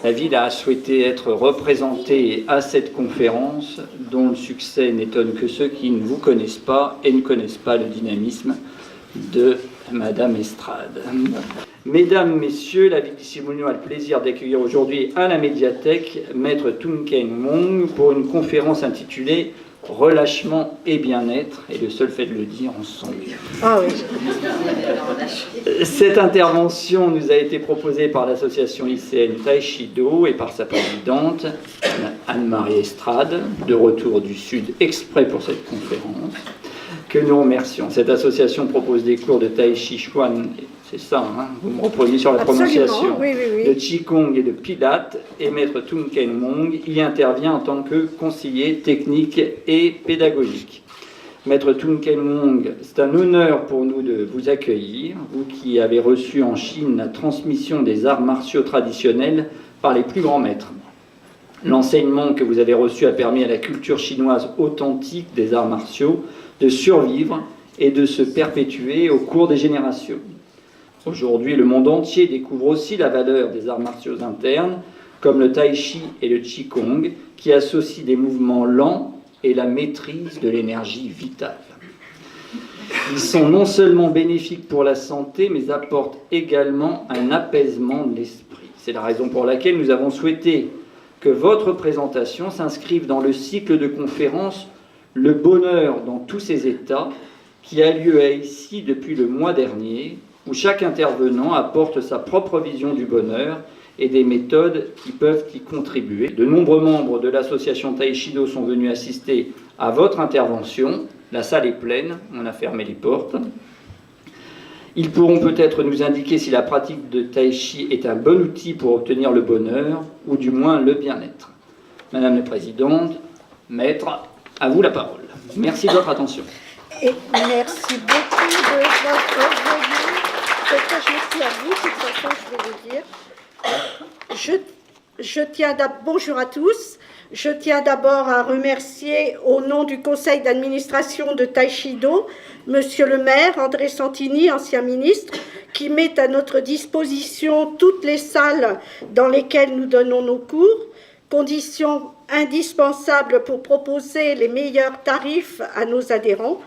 La ville a souhaité être représentée à cette conférence, dont le succès n'étonne que ceux qui ne vous connaissent pas et ne connaissent pas le dynamisme de Madame Estrade. Mesdames, Messieurs, la ville d'Issimonio a le plaisir d'accueillir aujourd'hui à la médiathèque Maître Tung Keng Mong pour une conférence intitulée Relâchement et bien-être, et le seul fait de le dire, on se sent bien. Ah oui. Cette intervention nous a été proposée par l'association lycéenne Taishido et par sa présidente, Anne-Marie Estrade, de retour du Sud exprès pour cette conférence, que nous remercions. Cette association propose des cours de Tai Chi Chuan, c'est ça, hein, vous me reprenez sur la prononciation, oui, oui, oui. de Qigong et de Pilates, et Maître Tung Keng Mong y intervient en tant que conseiller technique et pédagogique. Maître Tung Keng Mong, c'est un honneur pour nous de vous accueillir, vous qui avez reçu en Chine la transmission des arts martiaux traditionnels par les plus grands maîtres. L'enseignement que vous avez reçu a permis à la culture chinoise authentique des arts martiaux de survivre et de se perpétuer au cours des générations. Aujourd'hui, le monde entier découvre aussi la valeur des arts martiaux internes, comme le tai chi et le qigong, qui associent des mouvements lents et la maîtrise de l'énergie vitale. Ils sont non seulement bénéfiques pour la santé, mais apportent également un apaisement de l'esprit. C'est la raison pour laquelle nous avons souhaité que votre présentation s'inscrive dans le cycle de conférences « Le bonheur dans tous ses états » qui a lieu à Issy depuis le mois dernier, où chaque intervenant apporte sa propre vision du bonheur et des méthodes qui peuvent y contribuer. De nombreux membres de l'association Taishido sont venus assister à votre intervention. La salle est pleine, on a fermé les portes. Ils pourront peut-être nous indiquer si la pratique de Tai Chi est un bon outil pour obtenir le bonheur, ou du moins le bien-être. Madame la Présidente, Maître, à vous la parole. Merci de votre attention. Et merci beaucoup de votre venue. Merci à vous, de toute façon, je vais vous dire. Bonjour à tous. Je tiens d'abord à remercier, au nom du conseil d'administration de Taishido, Monsieur le maire, André Santini, ancien ministre, qui met à notre disposition toutes les salles dans lesquelles nous donnons nos cours, condition indispensable pour proposer les meilleurs tarifs à nos adhérents.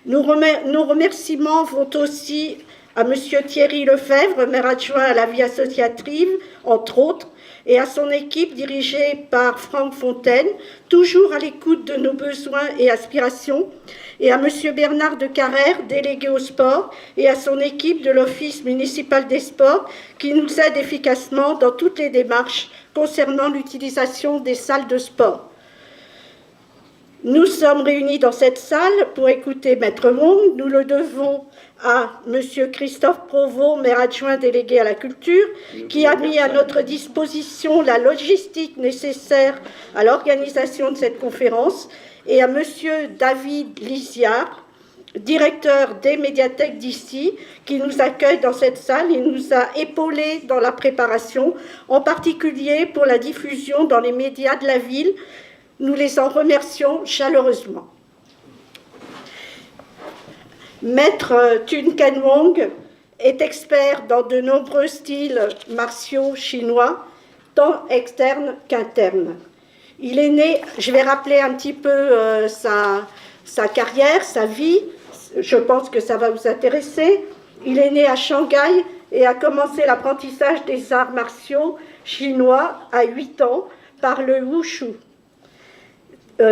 Nos remerciements vont aussi à M. Thierry Lefebvre, maire adjoint à la vie associative, entre autres, et à son équipe dirigée par Franck Fontaine, toujours à l'écoute de nos besoins et aspirations, et à M. Bernard de Carrère, délégué au sport, et à son équipe de l'Office municipal des sports, qui nous aide efficacement dans toutes les démarches concernant l'utilisation des salles de sport. Nous sommes réunis dans cette salle pour écouter Maître Mong. Nous le devons à M. Christophe Provost, maire adjoint délégué à la culture, qui a mis à notre disposition la logistique nécessaire à l'organisation de cette conférence, et à M. David Lisiard, directeur des médiathèques d'Issy, qui nous accueille dans cette salle et nous a épaulés dans la préparation, en particulier pour la diffusion dans les médias de la ville. Nous les en remercions chaleureusement. Maître Tung Keng Mong est expert dans de nombreux styles martiaux chinois, tant externes qu'internes. Il est né, je vais rappeler un petit peu sa carrière, sa vie, je pense que ça va vous intéresser. Il est né à Shanghai et a commencé l'apprentissage des arts martiaux chinois à 8 ans par le Wushu.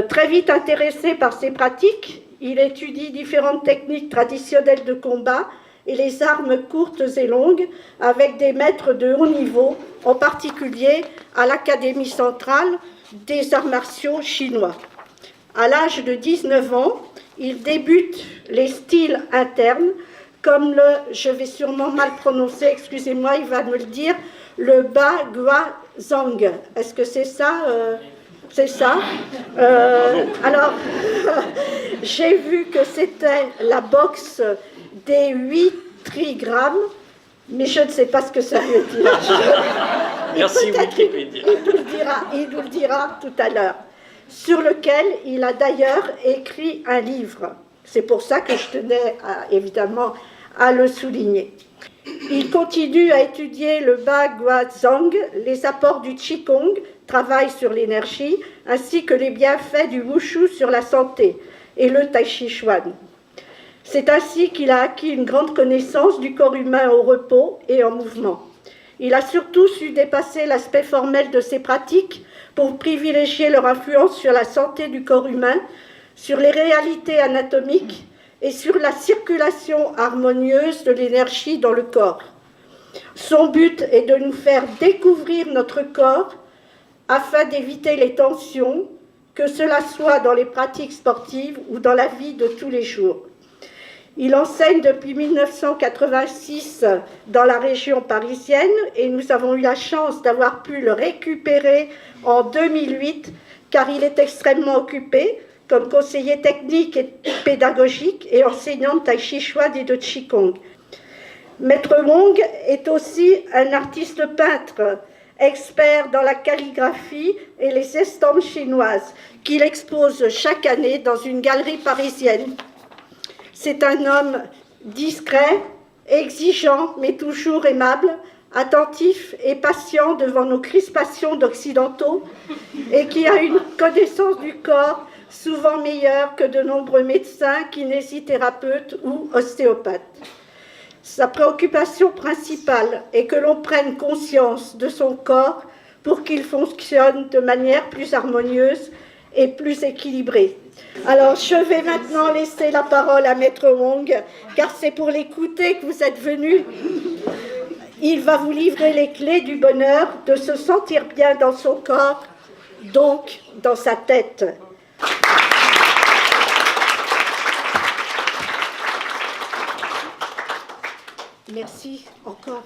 Très vite intéressé par ces pratiques, il étudie différentes techniques traditionnelles de combat et les armes courtes et longues avec des maîtres de haut niveau, en particulier à l'Académie centrale des arts martiaux chinois. À l'âge de 19 ans, il débute les styles internes comme je vais sûrement mal prononcer, excusez-moi, il va me le dire, le Ba Gua Zhang. Est-ce que c'est ça C'est ça. Alors, j'ai vu que c'était la boxe des 8 trigrammes, mais je ne sais pas ce que ça veut dire. Merci Wikipédia. Il nous le dira tout à l'heure. Sur lequel il a d'ailleurs écrit un livre. C'est pour ça que je tenais évidemment à le souligner. Il continue à étudier le Baguazhang, les apports du Qigong, travail sur l'énergie, ainsi que les bienfaits du Wushu sur la santé, et le Tai Chi Chuan. C'est ainsi qu'il a acquis une grande connaissance du corps humain au repos et en mouvement. Il a surtout su dépasser l'aspect formel de ses pratiques pour privilégier leur influence sur la santé du corps humain, sur les réalités anatomiques et sur la circulation harmonieuse de l'énergie dans le corps. Son but est de nous faire découvrir notre corps afin d'éviter les tensions, que cela soit dans les pratiques sportives ou dans la vie de tous les jours. Il enseigne depuis 1986 dans la région parisienne et nous avons eu la chance d'avoir pu le récupérer en 2008 car il est extrêmement occupé comme conseiller technique et pédagogique et enseignant de Tai Chi Chuan et de Qigong. Maître Wong est aussi un artiste peintre, expert dans la calligraphie et les estampes chinoises, qu'il expose chaque année dans une galerie parisienne. C'est un homme discret, exigeant, mais toujours aimable, attentif et patient devant nos crispations d'occidentaux et qui a une connaissance du corps souvent meilleure que de nombreux médecins, kinésithérapeutes ou ostéopathes. Sa préoccupation principale est que l'on prenne conscience de son corps pour qu'il fonctionne de manière plus harmonieuse et plus équilibrée. Alors, je vais maintenant laisser la parole à Maître Wong, car c'est pour l'écouter que vous êtes venu. Il va vous livrer les clés du bonheur, de se sentir bien dans son corps, donc dans sa tête. Merci encore.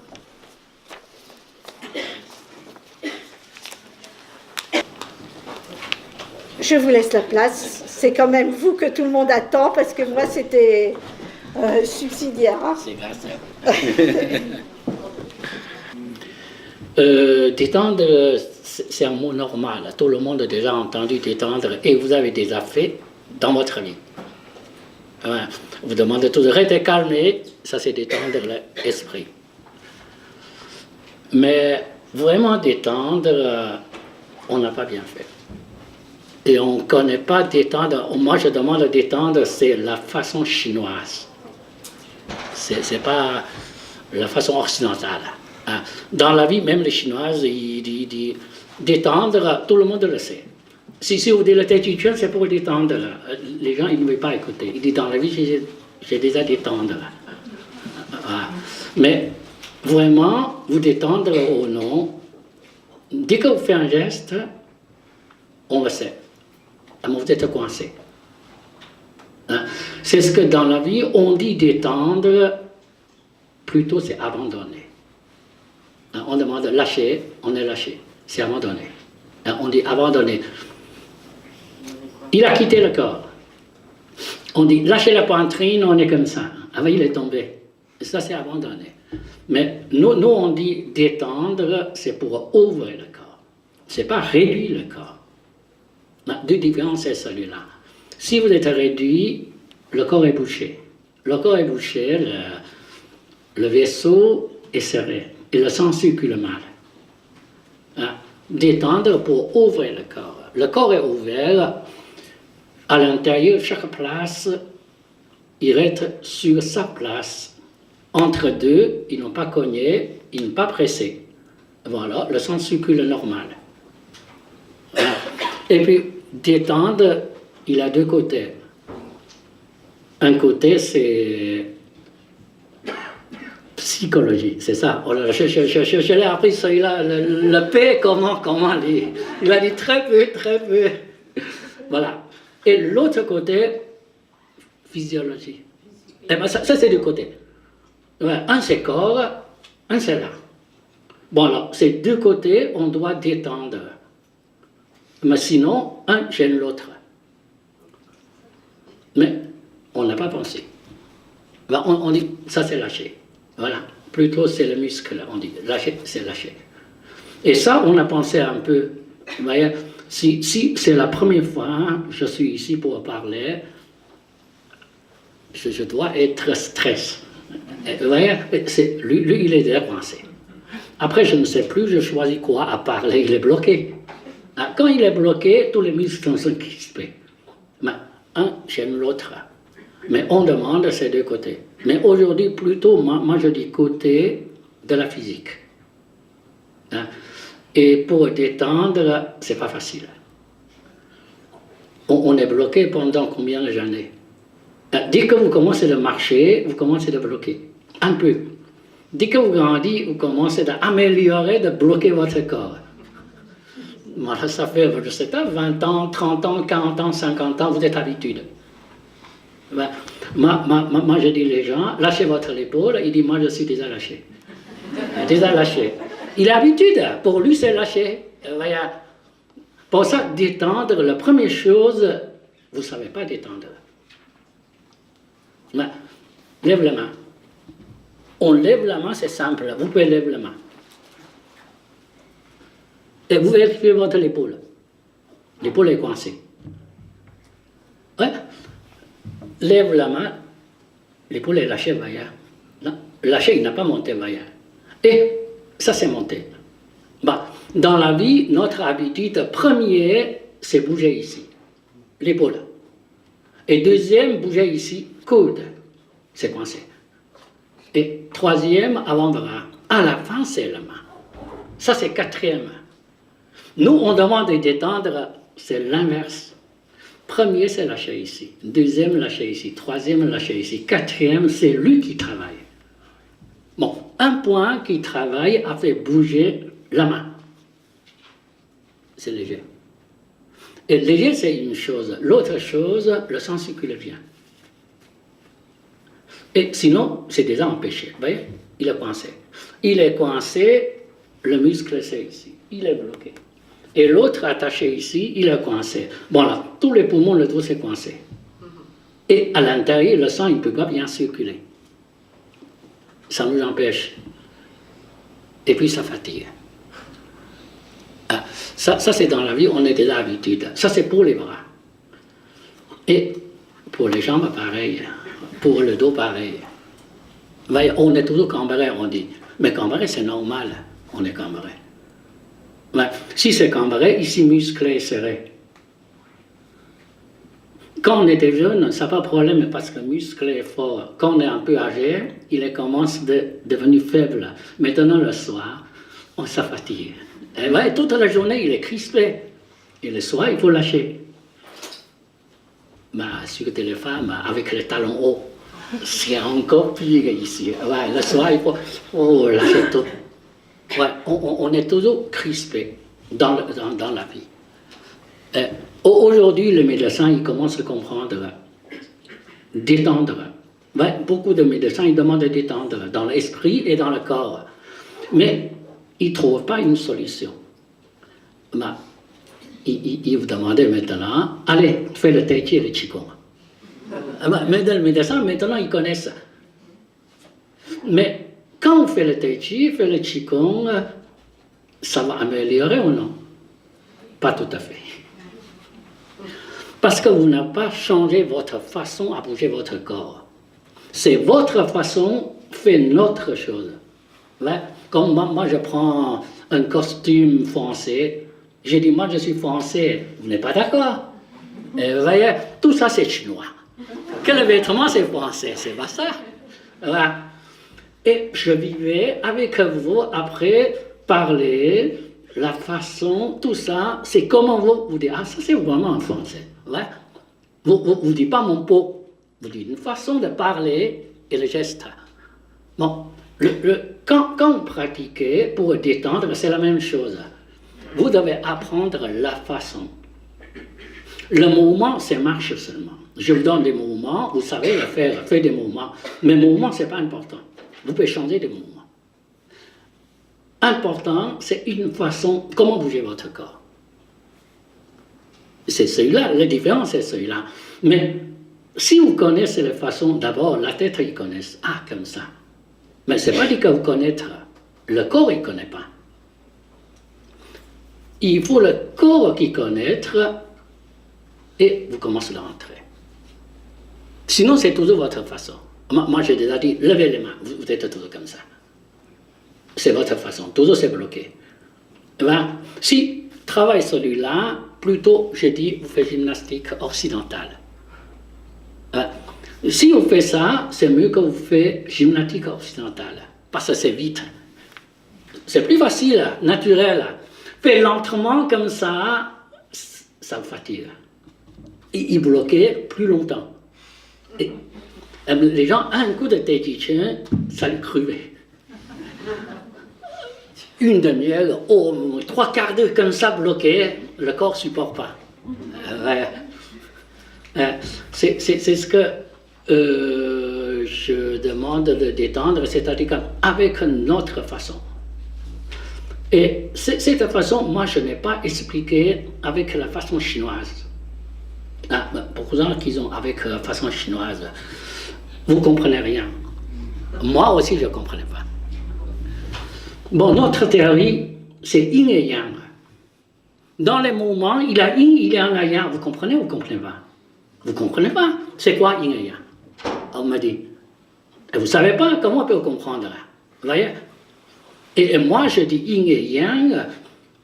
Je vous laisse la place. C'est quand même vous que tout le monde attend, parce que moi, c'était subsidiaire. Hein. C'est grâce. Détendre, c'est un mot normal. Tout le monde a déjà entendu détendre et vous avez déjà fait dans votre vie. Vous demandez tout de rester calmé, ça c'est détendre l'esprit. Mais vraiment détendre, on n'a pas bien fait. Et on ne connaît pas détendre. Moi je demande détendre, c'est la façon chinoise. C'est pas la façon occidentale. Dans la vie, même les Chinoises, ils détendre, tout le monde le sait. Si vous dites le Tai Chi Chuan, c'est pour détendre. Les gens, ils ne veulent pas écouter. Ils disent dans la vie, j'ai déjà détendre. Mais vraiment, vous détendre au nom, dès que vous faites un geste, on le sait. Vous êtes coincé. C'est ce que dans la vie, on dit détendre, plutôt c'est abandonner. On demande lâcher, on est lâché. C'est abandonner. On dit abandonner. Il a quitté le corps. On dit lâcher la poitrine, on est comme ça. Il est tombé. Ça, c'est abandonner. Mais nous, on dit détendre, c'est pour ouvrir le corps. Ce n'est pas réduire le corps. La différence, c'est celui-là. Si vous êtes réduit, le corps est bouché. Le corps est bouché, le vaisseau est serré. Et le sang circule mal. Détendre pour ouvrir le corps. Le corps est ouvert. À l'intérieur, chaque place, il reste sur sa place. Entre deux, ils n'ont pas cogné, ils n'ont pas pressé. Voilà, le sang circule normal. Voilà. Et puis, détendre, il a deux côtés. Un côté, c'est psychologie, c'est ça. Je l'ai appris celui-là, le paix, comment il a dit très peu. Voilà. Et l'autre côté, physiologie. Et ben ça c'est deux côtés. Un c'est corps, un c'est là. Bon alors, ces deux côtés, on doit détendre. Mais sinon, un gêne l'autre. Mais on n'a pas pensé. Ben, on dit, ça c'est lâché. Voilà. Plutôt c'est le muscle, on dit. Lâcher, c'est lâcher. Et ça, on a pensé un peu. Vous voyez, si c'est la première fois, je suis ici pour parler, je dois être stress. Vous voyez, lui, il est déjà coincé. Après, je ne sais plus, je choisis quoi à parler, il est bloqué. Quand il est bloqué, tous les muscles sont crispés. Mais un gêne l'autre. Mais on demande ces deux côtés. Mais aujourd'hui, plutôt, moi je dis côté de la physique. Et pour détendre, c'est pas facile. On est bloqué pendant combien d'années? Dès que vous commencez à marcher, vous commencez à bloquer. Un peu. Dès que vous grandissez, vous commencez à améliorer, de bloquer votre corps. Voilà, ça fait, je ne sais pas, 20 ans, 30 ans, 40 ans, 50 ans, vous êtes habitué. Moi, je dis les gens, lâchez votre épaule. Il dit, moi, je suis déjà lâché. Déjà lâché. Il a l'habitude. Pour lui, c'est lâché. Pour ça, détendre, la première chose, vous ne savez pas détendre. Lève la main. On lève la main, c'est simple. Vous pouvez lever la main. Et vous vérifiez votre épaule. L'épaule est coincée. Ouais. Lève la main. L'épaule est lâchée, voyez. Lâché, il n'a pas monté, voyez. Et ça, c'est monté. Dans la vie, notre habitude première, c'est bouger ici. L'épaule. Et deuxième, bouger ici, coude. C'est coincé. Et troisième, avant-bras. À la fin, c'est la main. Ça, c'est quatrième. Nous, on demande de détendre, c'est l'inverse. Premier, c'est lâcher ici. Deuxième, lâcher ici. Troisième, lâcher ici. Quatrième, c'est lui qui travaille. Bon, un point qui travaille a fait bouger la main. C'est léger. Et léger, c'est une chose. L'autre chose, le sang circule bien. Et sinon, c'est déjà empêché. Vous voyez, il est coincé. Il est coincé, le muscle, c'est ici. Il est bloqué. Et l'autre attaché ici, il est coincé. Bon là, tous les poumons, le dos, c'est coincé. Et à l'intérieur, le sang, il ne peut pas bien circuler. Ça nous empêche. Et puis, ça fatigue. Ça c'est dans la vie, on est déjà habitué. Ça, c'est pour les bras. Et pour les jambes, pareil. Pour le dos, pareil. Voyez, on est toujours cambré, on dit. Mais cambré, c'est normal. On est cambré. Si c'est cambré, ici, musclé, serré. Quand on était jeune, ça n'a pas de problème parce que le muscle est fort. Quand on est un peu âgé, il commence à devenir faible. Maintenant, le soir, on se fatigue. Et toute la journée, il est crispé. Et le soir, il faut lâcher. Surtout les femmes, avec les talons hauts, c'est encore pire ici. Le soir, il faut lâcher tout. On est toujours crispé dans la vie. Aujourd'hui, le médecin, il commence à comprendre, détendre. Beaucoup de médecins, ils demandent de détendre dans l'esprit et dans le corps. Mais ils ne trouvent pas une solution. Ils vous demandent maintenant, allez, fais le tai chi et le qigong. Mais le médecin, maintenant, ils connaissent ça. Mais quand on fait le tai chi, fait le qigong, ça va améliorer ou non? Pas tout à fait. Parce que vous n'avez pas changé votre façon à bouger votre corps. C'est votre façon fait notre chose. Comme moi, je prends un costume français, j'ai dit, moi, je suis français. Vous n'êtes pas d'accord? Et vous voyez, tout ça, c'est chinois. Que le vêtement, c'est français, c'est pas ça. Voilà. Et je vivais avec vous, après, parler, la façon, tout ça, c'est comment vous dites, ça, c'est vraiment en français. Ouais. Vous ne dites pas mon pot, vous dites une façon de parler et le geste. Bon, quand vous pratiquez pour détendre, c'est la même chose. Vous devez apprendre la façon. Le mouvement, c'est marche seulement. Je vous donne des mouvements, vous savez le faire, faites des mouvements. Mais mouvement, ce n'est pas important. Vous pouvez changer de mouvement. Important, c'est une façon, comment bouger votre corps. C'est celui-là, la différence c'est celui-là. Mais si vous connaissez les façons, d'abord, la tête, ils connaissent. Comme ça. Mais ce n'est pas dit que vous connaissez. Le corps, il ne connaît pas. Il faut le corps qui connaître et vous commencez à rentrer. Sinon, c'est toujours votre façon. Moi, j'ai déjà dit, levez les mains, vous êtes toujours comme ça. C'est votre façon, toujours c'est bloqué. Ben, si travail celui-là, plutôt, je dis, vous faites gymnastique occidentale. Si vous faites ça, c'est mieux que vous faites gymnastique occidentale, parce que c'est vite. C'est plus facile, naturel. Faites lentement comme ça, ça vous fatigue. Il bloquait plus longtemps. Et, les gens, un coup de Tai Chi Chuan, ça lui crevait. Une demi-heure, 3/4 d'heure comme ça bloqué, le corps ne supporte pas. C'est ce que je demande de détendre, c'est-à-dire avec notre façon. Et cette façon, moi, je n'ai pas expliqué avec la façon chinoise. Pour gens qui ont avec la façon chinoise, vous ne comprenez rien. Moi aussi, je ne comprenais pas. Bon, notre théorie, c'est yin et yang. Dans les mouvements, il y a yin, il y a un yang. Vous comprenez ou vous ne comprenez pas? Vous ne comprenez pas? C'est quoi yin et yang? On me dit. Et vous ne savez pas comment on peut comprendre. Vous voyez? Et moi, je dis yin et yang.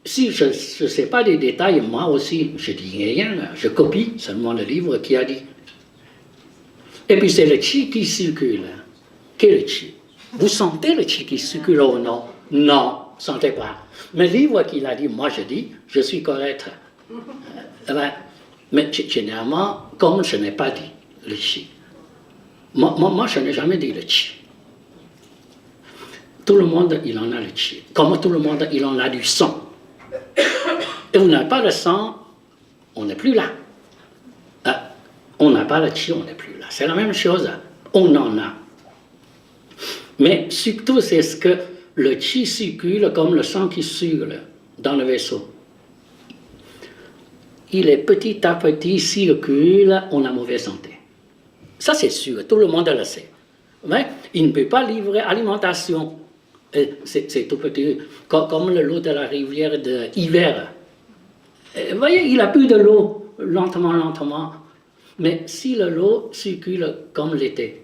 Si je ne sais pas les détails, moi aussi, je dis yin et yang. Je copie seulement le livre qui a dit. Et puis c'est le chi qui circule. Quel est le chi? Vous sentez le chi qui circule ou non? Non, sentez pas. Mais le livre qu'il a dit, moi je dis, je suis correct. Mais généralement, comme je n'ai pas dit le chi, moi je n'ai jamais dit le chi. Tout le monde, il en a le chi. Comme tout le monde, il en a du sang. Et vous n'avez pas le sang, on n'est plus là. On n'a pas le chi, on n'est plus là. C'est la même chose, on en a. Mais surtout, c'est ce que le chi circule comme le sang qui circule dans le vaisseau. Il est petit à petit circule, on a mauvaise santé. Ça, c'est sûr, tout le monde le sait. Mais il ne peut pas livrer alimentation. C'est tout petit, comme l'eau de la rivière d'hiver. Vous voyez, il a plus de l'eau, lentement. Mais si l'eau circule comme l'été,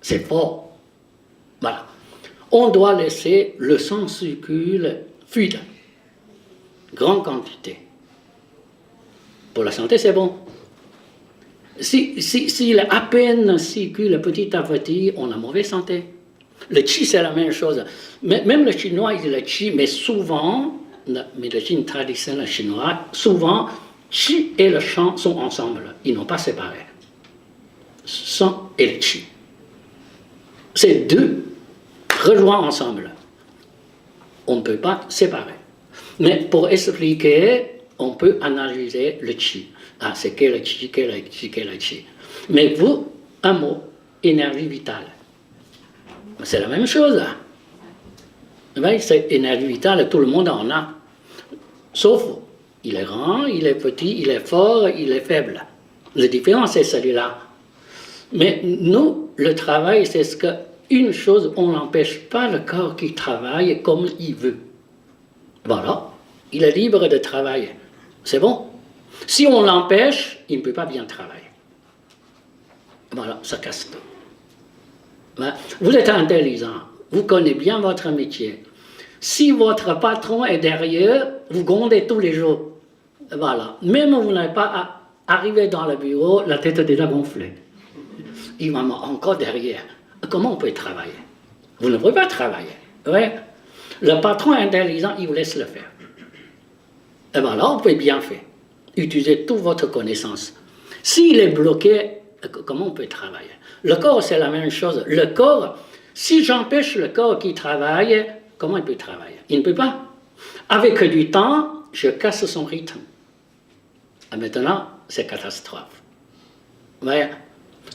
c'est fort. Voilà. On doit laisser le sang circule fluide, grande quantité. Pour la santé, c'est bon. Si à peine circule petit à petit, on a mauvaise santé. Le chi, c'est la même chose. Même le chinois, il dit le chi, mais souvent, la médecine traditionnelle chinoise, souvent, chi et le chant sont ensemble. Ils n'ont pas séparé. Sang et le chi. Ces deux rejoints ensemble. On ne peut pas séparer. Mais pour expliquer, on peut analyser le chi. C'est quel chi, quel chi. Mais vous, un mot, énergie vitale. C'est la même chose. C'est énergie vitale, tout le monde en a. Sauf, il est grand, il est petit, il est fort, il est faible. La différence, c'est celui-là. Mais nous, le travail, c'est ce que, une chose, on n'empêche pas le corps qui travaille comme il veut. Voilà, il est libre de travailler. C'est bon. Si on l'empêche, il ne peut pas bien travailler. Voilà, ça casse tout. Vous êtes intelligent, vous connaissez bien votre métier. Si votre patron est derrière, vous grondez tous les jours. Voilà. Même vous n'avez pas arrivé dans le bureau, la tête est déjà gonflée. Il m'a encore derrière. Comment on peut travailler? Vous ne pouvez pas travailler. Ouais. Le patron est intelligent, il vous laisse le faire. Et voilà, vous pouvez bien faire. Utilisez toute votre connaissance. S'il est bloqué, comment on peut travailler? Le corps, c'est la même chose. Le corps, si j'empêche le corps qui travaille, comment il peut travailler? Il ne peut pas. Avec du temps, je casse son rythme. Et maintenant, c'est catastrophe. Ouais.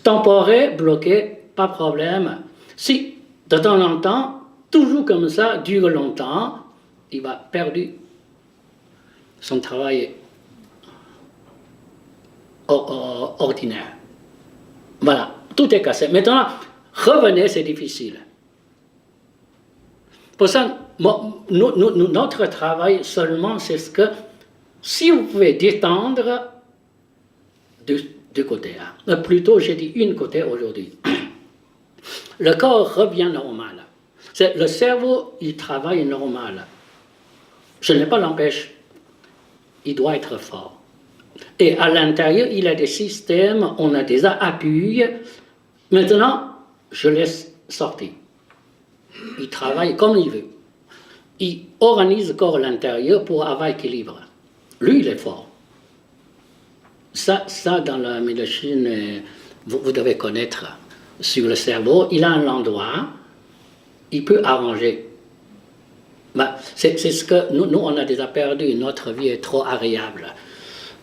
Temporaire, bloqué, pas de problème. Si, de temps en temps, toujours comme ça, dure longtemps, il va perdre son travail ordinaire. Voilà, tout est cassé. Maintenant, revenez, c'est difficile. Pour ça, notre travail seulement, c'est ce que, si vous pouvez détendre deux côtés. Plutôt, j'ai dit une côté aujourd'hui. le corps revient normal. Le cerveau, il travaille normal. Je ne pas l'empêche. Il doit être fort. Et à l'intérieur, il a des systèmes, on a des appuis. Maintenant, je laisse sortir. Il travaille comme il veut. Il organise le corps à l'intérieur pour avoir équilibre. Lui, il est fort. Ça dans la médecine, vous devez connaître. Sur le cerveau, il a un endroit, il peut arranger. C'est ce que nous, on a déjà perdu. Notre vie est trop agréable.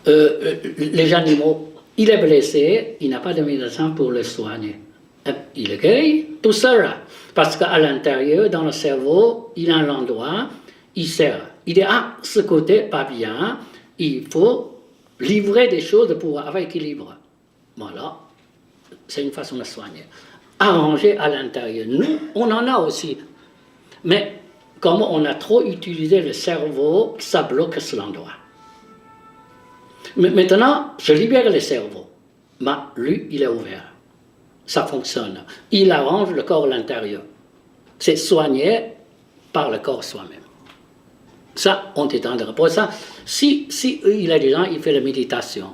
Les animaux, il est blessé, il n'a pas de médecin pour le soigner. Il est guéri tout seul. Parce qu'à l'intérieur, dans le cerveau, il a un endroit, il sert. Il dit, ce côté, pas bien, il faut livrer des choses pour avoir équilibre. Voilà, c'est une façon de soigner. Arranger à l'intérieur. Nous, on en a aussi. Mais comme on a trop utilisé le cerveau, ça bloque cet endroit. Mais maintenant, je libère le cerveau. Mais lui, il est ouvert. Ça fonctionne. Il arrange le corps à l'intérieur. C'est soigné par le corps soi-même. Ça, on t'étendra. Pour ça, si il y a des gens, il fait la méditation.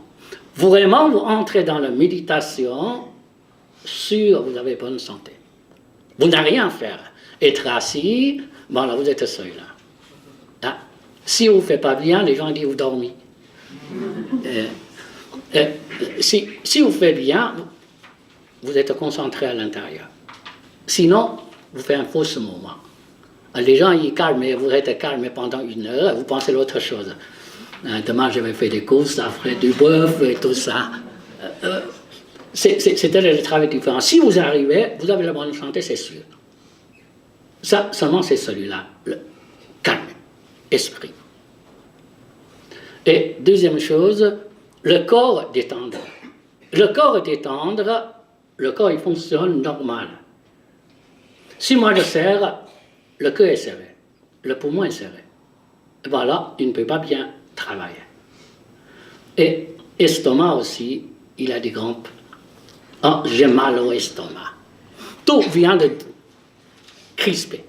Vraiment, vous entrez dans la méditation, sûr, vous avez bonne santé. Vous n'avez rien à faire. Être assis, bon là, vous êtes seul. Hein? Si vous ne faites pas bien, les gens disent vous dormez. Si vous faites bien, vous êtes concentré à l'intérieur. Sinon, vous faites un faux moment. Les gens, ils calment, vous êtes calme pendant 1 heure, vous pensez à l'autre chose. Demain, je vais faire des courses, après du bœuf et tout ça. C'était le travail différent. Si vous arrivez, vous avez la bonne santé, c'est sûr. Ça, seulement c'est celui-là, le calme, esprit. Et deuxième chose, le corps détendre. Le corps détendre, le corps il fonctionne normal. Si moi je serre, le cœur est serré, le poumon est serré. Voilà, il ne peut pas bien travailler. Et l'estomac aussi, il a des crampes. J'ai mal au estomac. Tout vient de crisper.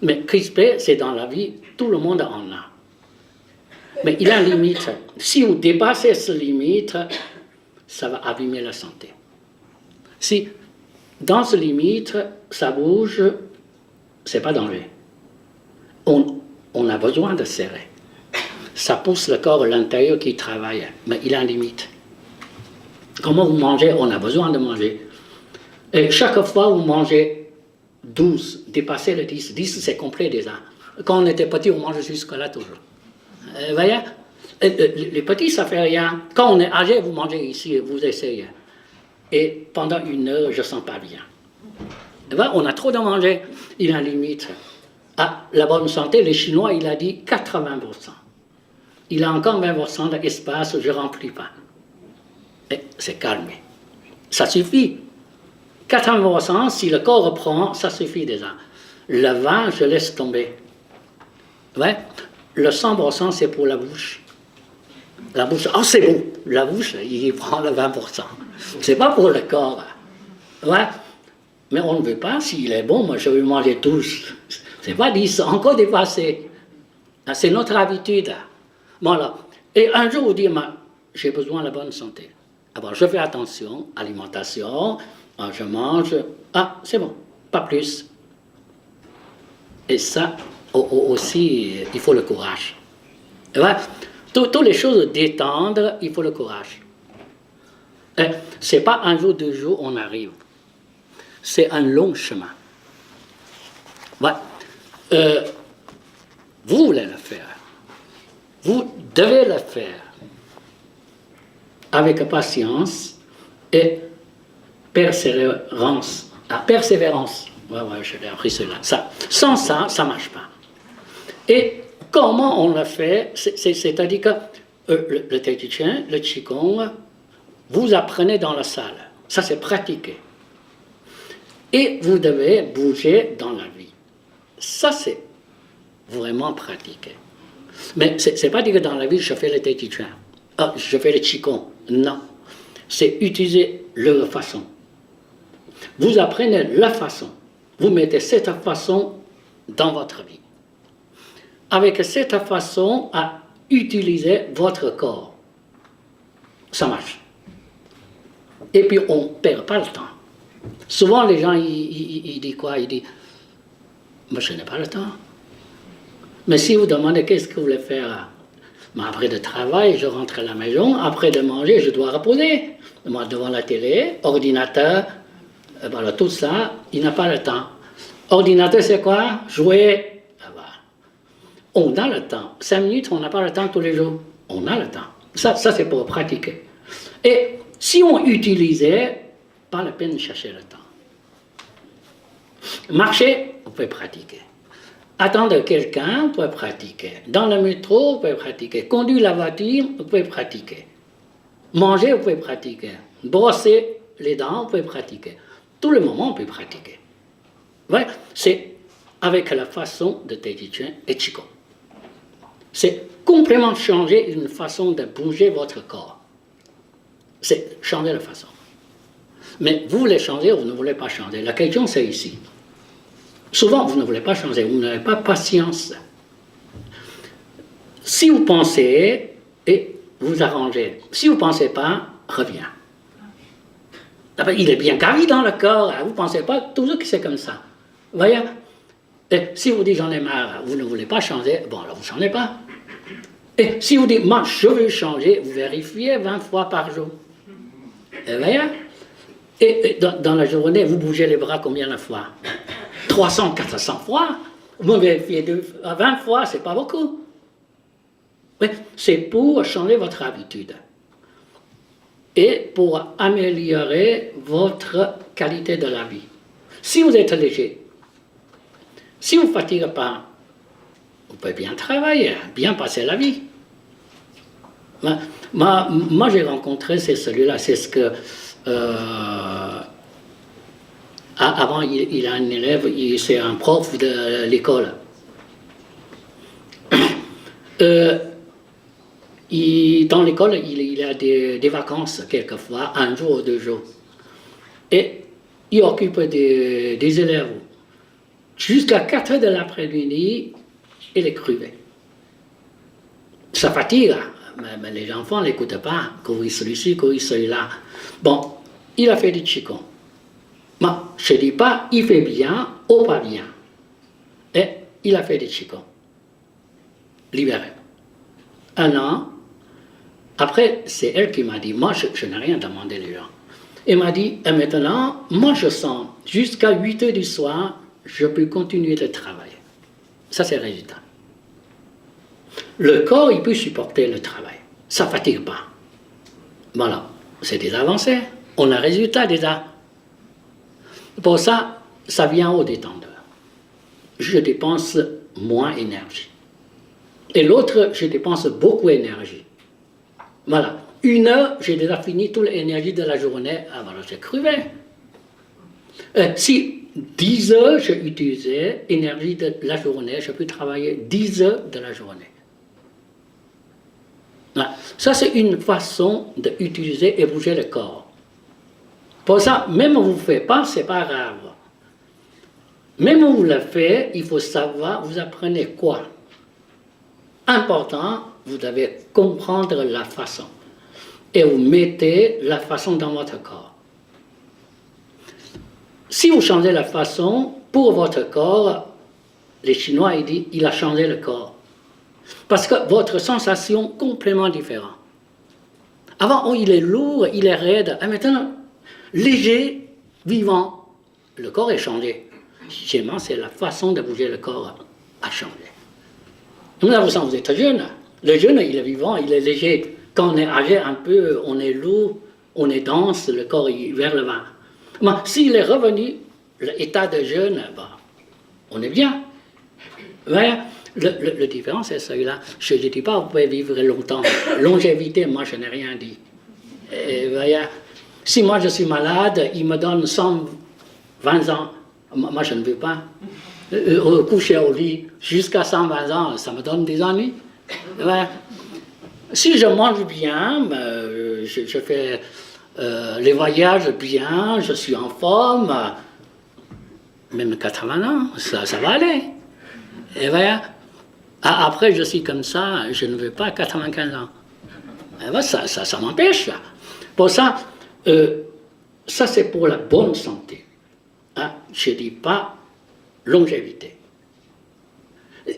Mais crisper, c'est dans la vie, tout le monde en a. Mais il a une limite. Si vous dépassez cette limite, ça va abîmer la santé. Si dans cette limite, ça bouge, c'est pas danger. On a besoin de serrer. Ça pousse le corps à l'intérieur qui travaille, mais il a une limite. Comment vous mangez? On a besoin de manger. Et chaque fois vous mangez 12, dépassez le 10. 10, c'est complet déjà. Quand on était petit, on mange jusque-là toujours. Vous voyez? Les petits, ça ne fait rien. Quand on est âgé, vous mangez ici, vous essayez. Et pendant 1 heure, je ne sens pas bien. Voyez, on a trop de manger. Il y a une limite. La bonne santé, les Chinois, il a dit 80%. Il a encore 20% d'espace, je ne remplis pas. Et c'est calmé. Ça suffit. 80%, si le corps reprend, ça suffit déjà. Le 20, je laisse tomber. Ouais. Le 100%, c'est pour la bouche. La bouche, c'est bon. La bouche, il prend le 20%. C'est pas pour le corps. Ouais. Mais on ne veut pas, s'il est bon, moi je veux manger tous. C'est pas 10, encore dépassé. C'est notre habitude. Voilà. Et un jour, vous dites, j'ai besoin de la bonne santé. Alors, je fais attention, alimentation, je mange. C'est bon, pas plus. Et ça, aussi, il faut le courage. Ouais. Toutes les choses détendre, il faut le courage. C'est pas un jour, 2 jours, on arrive. C'est un long chemin. Ouais. Vous voulez le faire. Vous devez le faire avec patience et persévérance. Persévérance. Ouais, je l'ai appris cela. Sans ça, ça ne marche pas. Et comment on le fait? C'est-à-dire que le Tai Chi Chuan, le Qigong, vous apprenez dans la salle. Ça, c'est pratiqué. Et vous devez bouger dans la vie. Ça, c'est vraiment pratiqué. Mais ce n'est pas dire que dans la vie, je fais le Tai Chi Chuan. Je fais le Qigong. Non. C'est utiliser leur façon. Vous apprenez la façon. Vous mettez cette façon dans votre vie. Avec cette façon à utiliser votre corps. Ça marche. Et puis on ne perd pas le temps. Souvent les gens, ils disent quoi? Ils disent, moi je n'ai pas le temps. Mais si vous demandez qu'est-ce que vous voulez faire, après le travail, je rentre à la maison, après de manger, je dois reposer. Moi, devant la télé, ordinateur, voilà, tout ça, il n'a pas le temps. Ordinateur, c'est quoi? Jouer. On a le temps. 5 minutes, on n'a pas le temps tous les jours. On a le temps. Ça c'est pour pratiquer. Et si on utilisait, pas la peine de chercher le temps. Marcher, vous pouvez pratiquer. Attendre quelqu'un, vous pouvez pratiquer. Dans le métro, vous pouvez pratiquer. Conduire la voiture, vous pouvez pratiquer. Manger, vous pouvez pratiquer. Brosser les dents, vous pouvez pratiquer. Tout le moment, on peut pratiquer. Voilà. C'est avec la façon de Tai Chi Chuan et Qigong. C'est complètement changer une façon de bouger votre corps. C'est changer la façon. Mais vous voulez changer ou vous ne voulez pas changer? La question, c'est ici. Souvent, vous ne voulez pas changer, vous n'avez pas patience. Si vous pensez, et vous arrangez. Si vous ne pensez pas, reviens. Il est bien carré dans le corps, vous ne pensez pas toujours que c'est comme ça. Vous voyez? Et si vous dites j'en ai marre, vous ne voulez pas changer, bon alors vous ne changez pas. Et si vous dites moi je veux changer, vous vérifiez 20 fois par jour. Et vous voyez? Et dans la journée, vous bougez les bras combien de fois? 300, 400 fois. Vous vérifiez 20 fois, c'est pas beaucoup. Mais c'est pour changer votre habitude. Et pour améliorer votre qualité de la vie. Si vous êtes léger, si vous ne fatiguez pas, vous pouvez bien travailler, bien passer la vie. Moi j'ai rencontré, c'est celui-là, c'est ce que... avant, il a un élève, c'est un prof de l'école. Dans l'école, il a des vacances quelquefois, 1 jour ou 2 jours. Et il occupe des élèves. Jusqu'à 4 heures de l'après-midi, il est crevé. Ça fatigue, mais les enfants ne l'écoutent pas. Courir celui-ci, courir celui-là. Bon, il a fait du Qigong. Moi, je ne dis pas il fait bien ou pas bien. Et il a fait du Qigong. Libéré. 1 an. Après, c'est elle qui m'a dit, moi, je n'ai rien demandé les gens. Elle m'a dit, et maintenant, moi, je sens, jusqu'à 8 heures du soir, je peux continuer de travailler. Ça, c'est le résultat. Le corps, il peut supporter le travail. Ça ne fatigue pas. Voilà. C'est des avancées. On a un résultat déjà. Pour ça, ça vient au détendeur. Je dépense moins d'énergie. Et l'autre, je dépense beaucoup d'énergie. Voilà. 1 heure, j'ai déjà fini toute l'énergie de la journée. Ah voilà, j'ai crevé. Si 10 heures, j'ai utilisé l'énergie de la journée, je peux travailler 10 heures de la journée. Voilà. Ça, c'est une façon d'utiliser et bouger le corps. Pour ça, même si vous ne le faites pas, ce n'est pas grave. Même si vous le faites, il faut savoir, vous apprenez quoi? Important, vous devez comprendre la façon. Et vous mettez la façon dans votre corps. Si vous changez la façon, pour votre corps, les Chinois, ils disent, il a changé le corps. Parce que votre sensation est complètement différente. Avant, il est lourd, il est raide. Et maintenant, léger, vivant. Le corps est changé. Chez moi, c'est la façon de bouger le corps a changé. Vous êtes jeune. Le jeune, il est vivant, il est léger. Quand on est âgé un peu, on est lourd, on est dense, le corps est vers le bas. Mais s'il est revenu, l'état de jeune, on est bien. Ouais. Le différence, c'est celui-là. Je ne dis pas, vous pouvez vivre longtemps. Longévité, moi, je n'ai rien dit. Et, voyez, si moi, je suis malade, il me donne 120 ans. Moi, je ne veux pas. Coucher au lit jusqu'à 120 ans, ça me donne des ennuis. Ouais. Si je mange bien, je fais les voyages bien, je suis en forme. Même 80 ans, ça va aller. Et bien, après, je suis comme ça, je ne veux pas 95 ans. Et bien, ça m'empêche. Pour ça, ça c'est pour la bonne santé. Hein? Je ne dis pas longévité.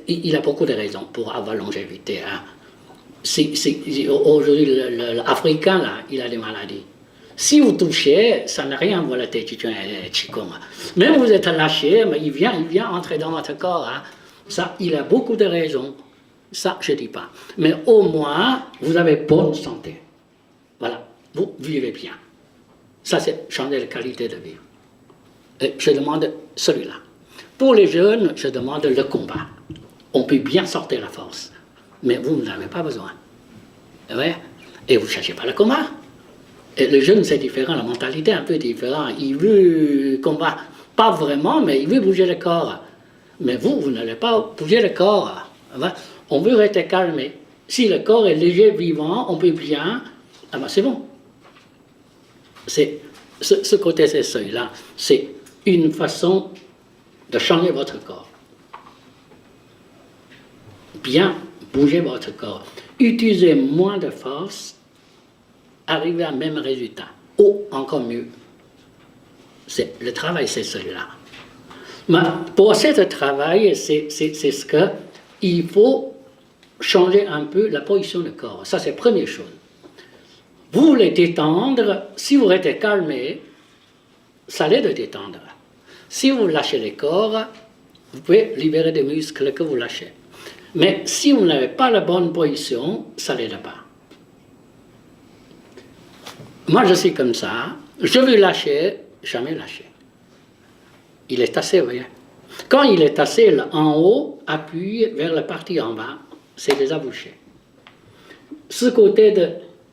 Il a beaucoup de raisons pour avoir longévité. Hein? Aujourd'hui, l'Africain, là, il a des maladies. Si vous touchez, ça n'a rien à voir avec le Qigong. Même vous êtes lâché, mais il vient entrer dans votre corps. Hein. Ça, il a beaucoup de raisons. Ça, je ne dis pas. Mais au moins, vous avez bonne santé. Voilà, vous vivez bien. Ça, c'est changer la qualité de vie. Et je demande celui-là. Pour les jeunes, je demande le combat. On peut bien sortir la force. Mais vous n'en avez pas besoin. Et vous ne cherchez pas le combat. Et le jeune, c'est différent, la mentalité est un peu différente. Il veut combattre, pas vraiment, mais il veut bouger le corps. Mais vous n'allez pas bouger le corps. On veut rester calmé. Si le corps est léger, vivant, on peut bien, c'est bon. Ce côté, c'est celui-là. C'est une façon de changer votre corps. Bien bouger votre corps. Utilisez moins de force, arriver à même résultat. Ou encore mieux. Le travail, c'est celui-là. Mais pour ce travail, c'est ce que il faut changer un peu la position du corps. Ça, c'est la première chose. Vous voulez détendre, si vous restez calmé, ça l'aide à détendre. Si vous lâchez le corps, vous pouvez libérer des muscles que vous lâchez. Mais si vous n'avez pas la bonne position, ça ne l'aide pas. Moi, je suis comme ça. Je veux lâcher, jamais lâcher. Il est tassé, vous voyez. Quand il est tassé en haut, appuie vers la partie en bas, c'est déjà bouché. Ce côté de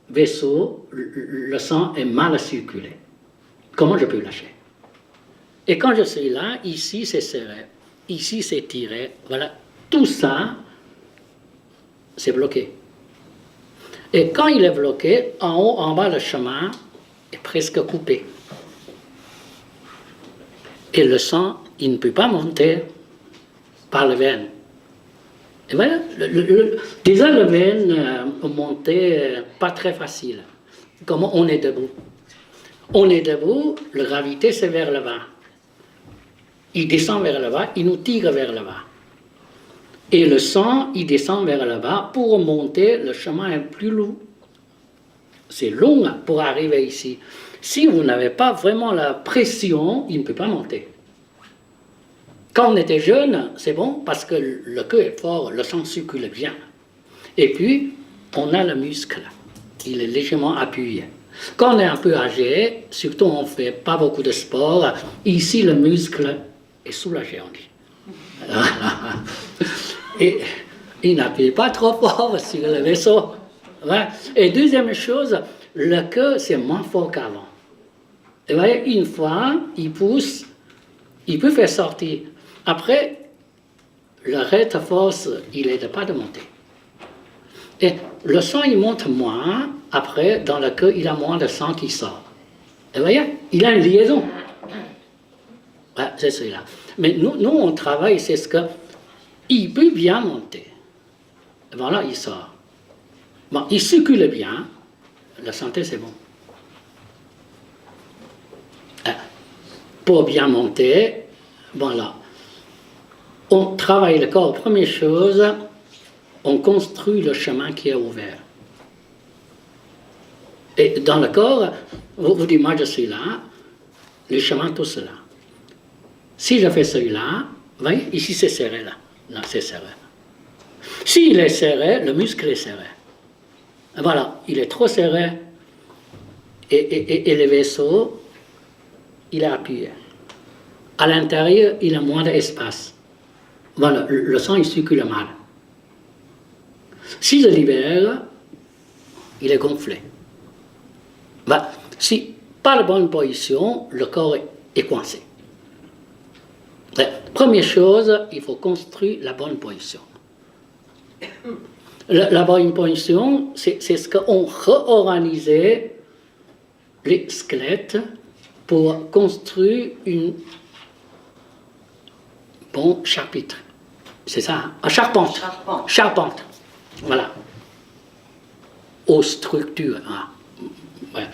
vaisseau, le sang est mal circulé. Comment je peux lâcher? Et quand je suis là, ici c'est serré, ici c'est tiré, voilà, tout ça, c'est bloqué. Et quand il est bloqué, en haut, en bas, le chemin est presque coupé. Et le sang, il ne peut pas monter par les veines. Et voilà, déjà les veines montaient pas très facile. Comment on est debout? On est debout, la gravité c'est vers le bas. Il descend vers le bas, il nous tire vers le bas. Et le sang, il descend vers le bas. Pour monter, le chemin est plus long. C'est long pour arriver ici. Si vous n'avez pas vraiment la pression, il ne peut pas monter. Quand on était jeune, c'est bon parce que le cœur est fort, le sang circule bien. Et puis, on a le muscle. Il est légèrement appuyé. Quand on est un peu âgé, surtout on ne fait pas beaucoup de sport, ici le muscle est soulagé, on dit. Et il n'appuie pas trop fort sur le vaisseau. Ouais. Et deuxième chose, le cœur c'est moins fort qu'avant. Et vous voyez, une fois, il pousse, il peut faire sortir. Après, le reste de force, il n'aide pas de monter. Et le sang, il monte moins. Après, dans le cœur, il a moins de sang qui sort. Et vous voyez, il a une liaison. Ouais, c'est celui-là. Mais nous, on travaille, c'est ce que... Il peut bien monter. Et voilà, il sort. Bon, il circule bien. La santé, c'est bon. Pour bien monter, voilà. On travaille le corps. Première chose, on construit le chemin qui est ouvert. Et dans le corps, vous dites, moi je suis là, le chemin tous là. Si je fais celui-là, vous voyez, ici c'est serré là. Là c'est serré. S'il est serré, le muscle est serré. Voilà, il est trop serré. Et le vaisseau, il est appuyé. À l'intérieur, il a moins d'espace. Voilà, le sang, il circule mal. Si je libère, il est gonflé. Bah, si pas la bonne position, le corps est coincé. Première chose, il faut construire la bonne position. La bonne position, c'est ce qu'on réorganise les squelettes pour construire un bon chapitre. C'est ça, hein? Charpente. Charpente. Voilà. Aux structures. Hein? Ouais.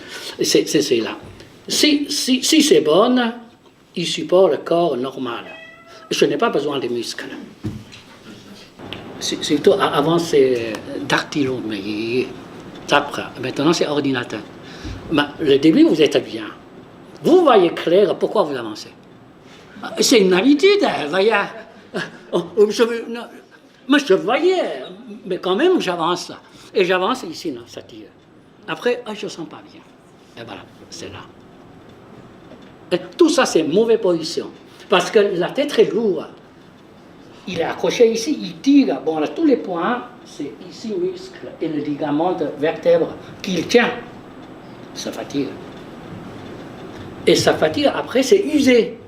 C'est là. Si c'est bon, il supporte le corps normal. Je n'ai pas besoin de muscles. Surtout avant, c'est dactylo, mais maintenant c'est ordinateur. Mais le début, vous êtes bien. Vous voyez clair pourquoi vous avancez. C'est une habitude, hein, voyez. Mais je voyais, mais quand même j'avance. Et j'avance ici, non, ça tire. Après, je ne sens pas bien. Et voilà, c'est là. Et tout ça, c'est mauvaise position. Parce que la tête est lourde. Il est accroché ici, il tire. Bon, là, tous les points, c'est ici muscle et le ligament de vertèbre qu'il tient. Ça fatigue. Et ça fatigue, après, c'est usé.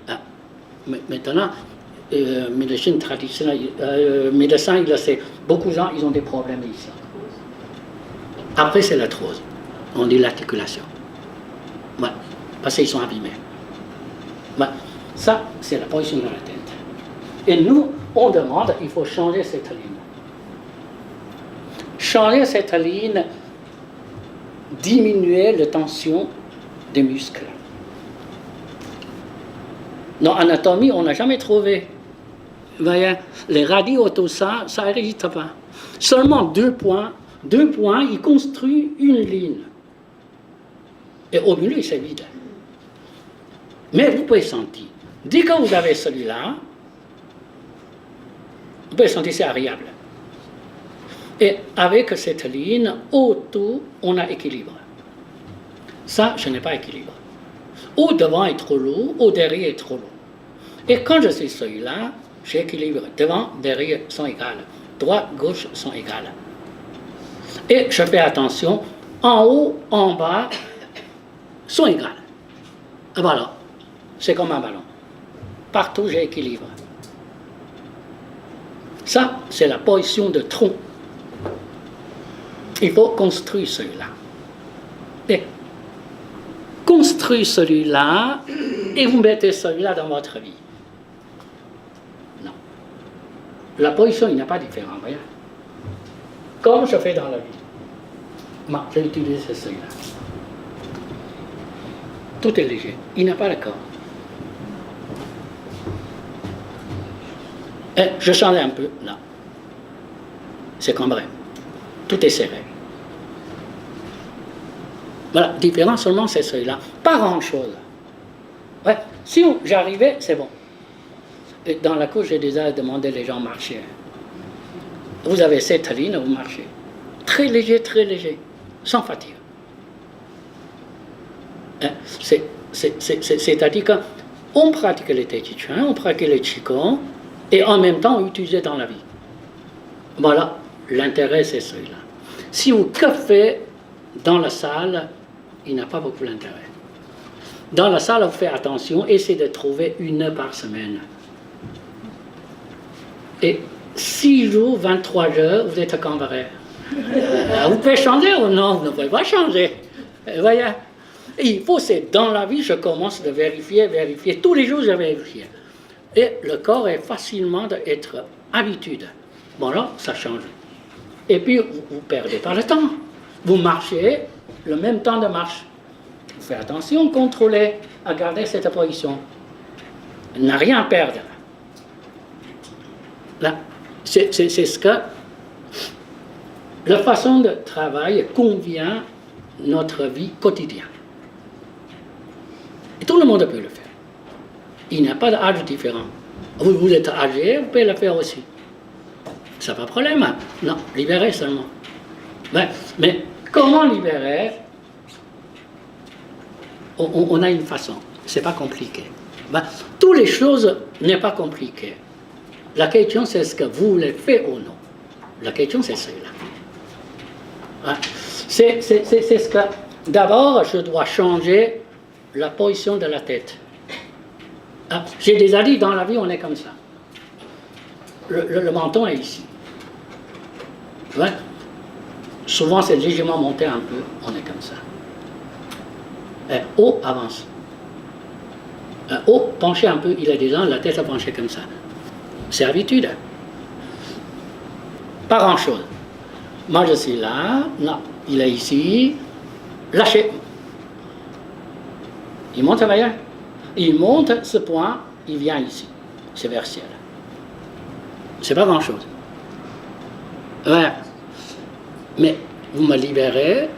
Ah. Maintenant, médecine traditionnelle, médecin, il le sait. Beaucoup de gens, ils ont des problèmes ici. Après, c'est l'arthrose. On dit l'articulation. Ouais. Parce qu'ils sont abîmés. Ouais. Ça, c'est la position de la tête. Et nous, on demande, il faut changer cette ligne. Changer cette ligne, diminuer la tension des muscles. Dans l'anatomie, on n'a jamais trouvé. Vous voyez, les radios, tout ça, ça n'existe pas. Seulement 2 points, ils construisent une ligne. Et au milieu, c'est vide. Mais vous pouvez sentir. Dès que vous avez celui-là, vous pouvez sentir c'est agréable. Et avec cette ligne, autour, on a équilibre. Ça, je n'ai pas équilibre. Au devant est trop lourd, au derrière est trop lourd. Et quand je suis celui-là, j'ai équilibre. Devant, derrière sont égales. Droite, gauche sont égales. Et je fais attention, en haut, en bas, sont égales. Et voilà, c'est comme un ballon. Partout, j'ai équilibre. Ça, c'est la position de tronc. Il faut construire celui-là. Et construire celui-là, et vous mettez celui-là dans votre vie. Non. La position, il n'y a pas de différence, voyez. Comme je fais dans la vie. Moi, j'ai utilisé celui-là. Tout est léger. Il n'a pas de corps. Et je change un peu, là. C'est comme vrai. Tout est serré. Voilà, différent seulement c'est celui-là. Pas grand-chose. Ouais, si j'arrivais, c'est bon. Et dans la cour, j'ai déjà demandé les gens marcher. Vous avez cette ligne, vous marchez. Très léger, sans fatigue. C'est-à-dire qu'on pratique les tai chi chuan, on pratique les qigong, et en même temps on utilise dans la vie. Voilà, l'intérêt c'est celui-là. Si vous que faites dans la salle, il n'a pas beaucoup d'intérêt. Dans la salle, vous faites attention, essayez de trouver 1 heure par semaine. Et 6 jours, 23 heures, vous êtes comme vrai. Vous pouvez changer ou non? Vous ne pouvez pas changer. Vous voyez? Il faut, c'est dans la vie, je commence de vérifier. Tous les jours, je vérifie. Et le corps est facilement d'être habitude. Bon, là, ça change. Et puis, vous ne perdez pas le temps. Vous marchez le même temps de marche. Vous faites attention, contrôlez, à garder cette position. N'a rien à perdre. Là, c'est ce que la façon de travail convient à notre vie quotidienne. Et tout le monde peut le faire. Il n'y a pas d'âge différent. Vous êtes âgé, vous pouvez le faire aussi. Ça n'a pas de problème. Non, libérer seulement. Mais comment libérer? On a une façon. C'est pas compliqué. Toutes les choses n'est pas compliquées. La question, c'est ce que vous voulez faire ou non. La question, c'est celle-là. C'est ce que... D'abord, je dois changer la position de la tête. J'ai déjà dit, dans la vie, on est comme ça. Le menton est ici. Ouais. Souvent, c'est légèrement monté un peu, on est comme ça. Un haut avance. Un haut penché un peu, il a des dents, la tête a penché comme ça. C'est habitude. Pas grand-chose. Moi je suis là, non, il est ici, lâchez. Il monte ailleurs. Il monte ce point, il vient ici. C'est vers le ciel. C'est pas grand-chose. Ouais. Mais vous me libérez,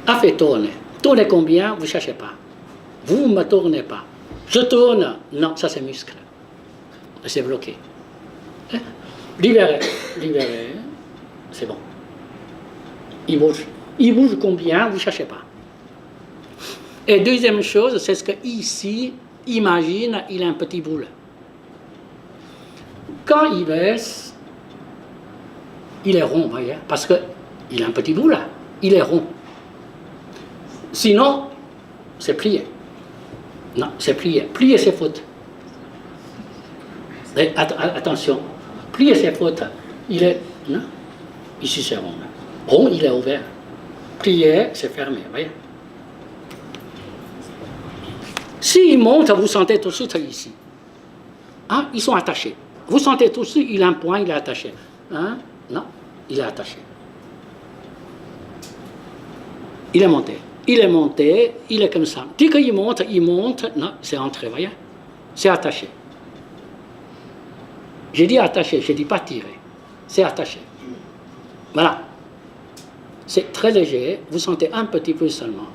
a fait tourner. Tournez combien, vous ne cherchez pas. Vous ne me tournez pas. Je tourne, non, ça c'est muscle. C'est bloqué. Hein? Libérez, libérez, c'est bon. Il bouge. Il bouge combien, vous ne cherchez pas. Et deuxième chose, c'est ce que ici, imagine, il a un petit boule. Quand il baisse, il est rond, voyez, parce qu'il a un petit bout là, il est rond. Sinon, c'est plié. Non, c'est plié. Plier, c'est faute. Et attention, plier, c'est faute. Il est... Non, ici, c'est rond. Rond, il est ouvert. Plier, c'est fermé, voyez. S'il monte, vous sentez tout de suite ici. Hein? Ils sont attachés. Vous sentez tout de suite, il a un point, il est attaché. Hein? Non, il est attaché. Il est monté. Il est monté, il est comme ça. Dès qu'il monte, non, c'est entré, voyez. C'est attaché. J'ai dit attaché, je ne dis pas tirer. C'est attaché. Voilà. C'est très léger, vous sentez un petit peu seulement.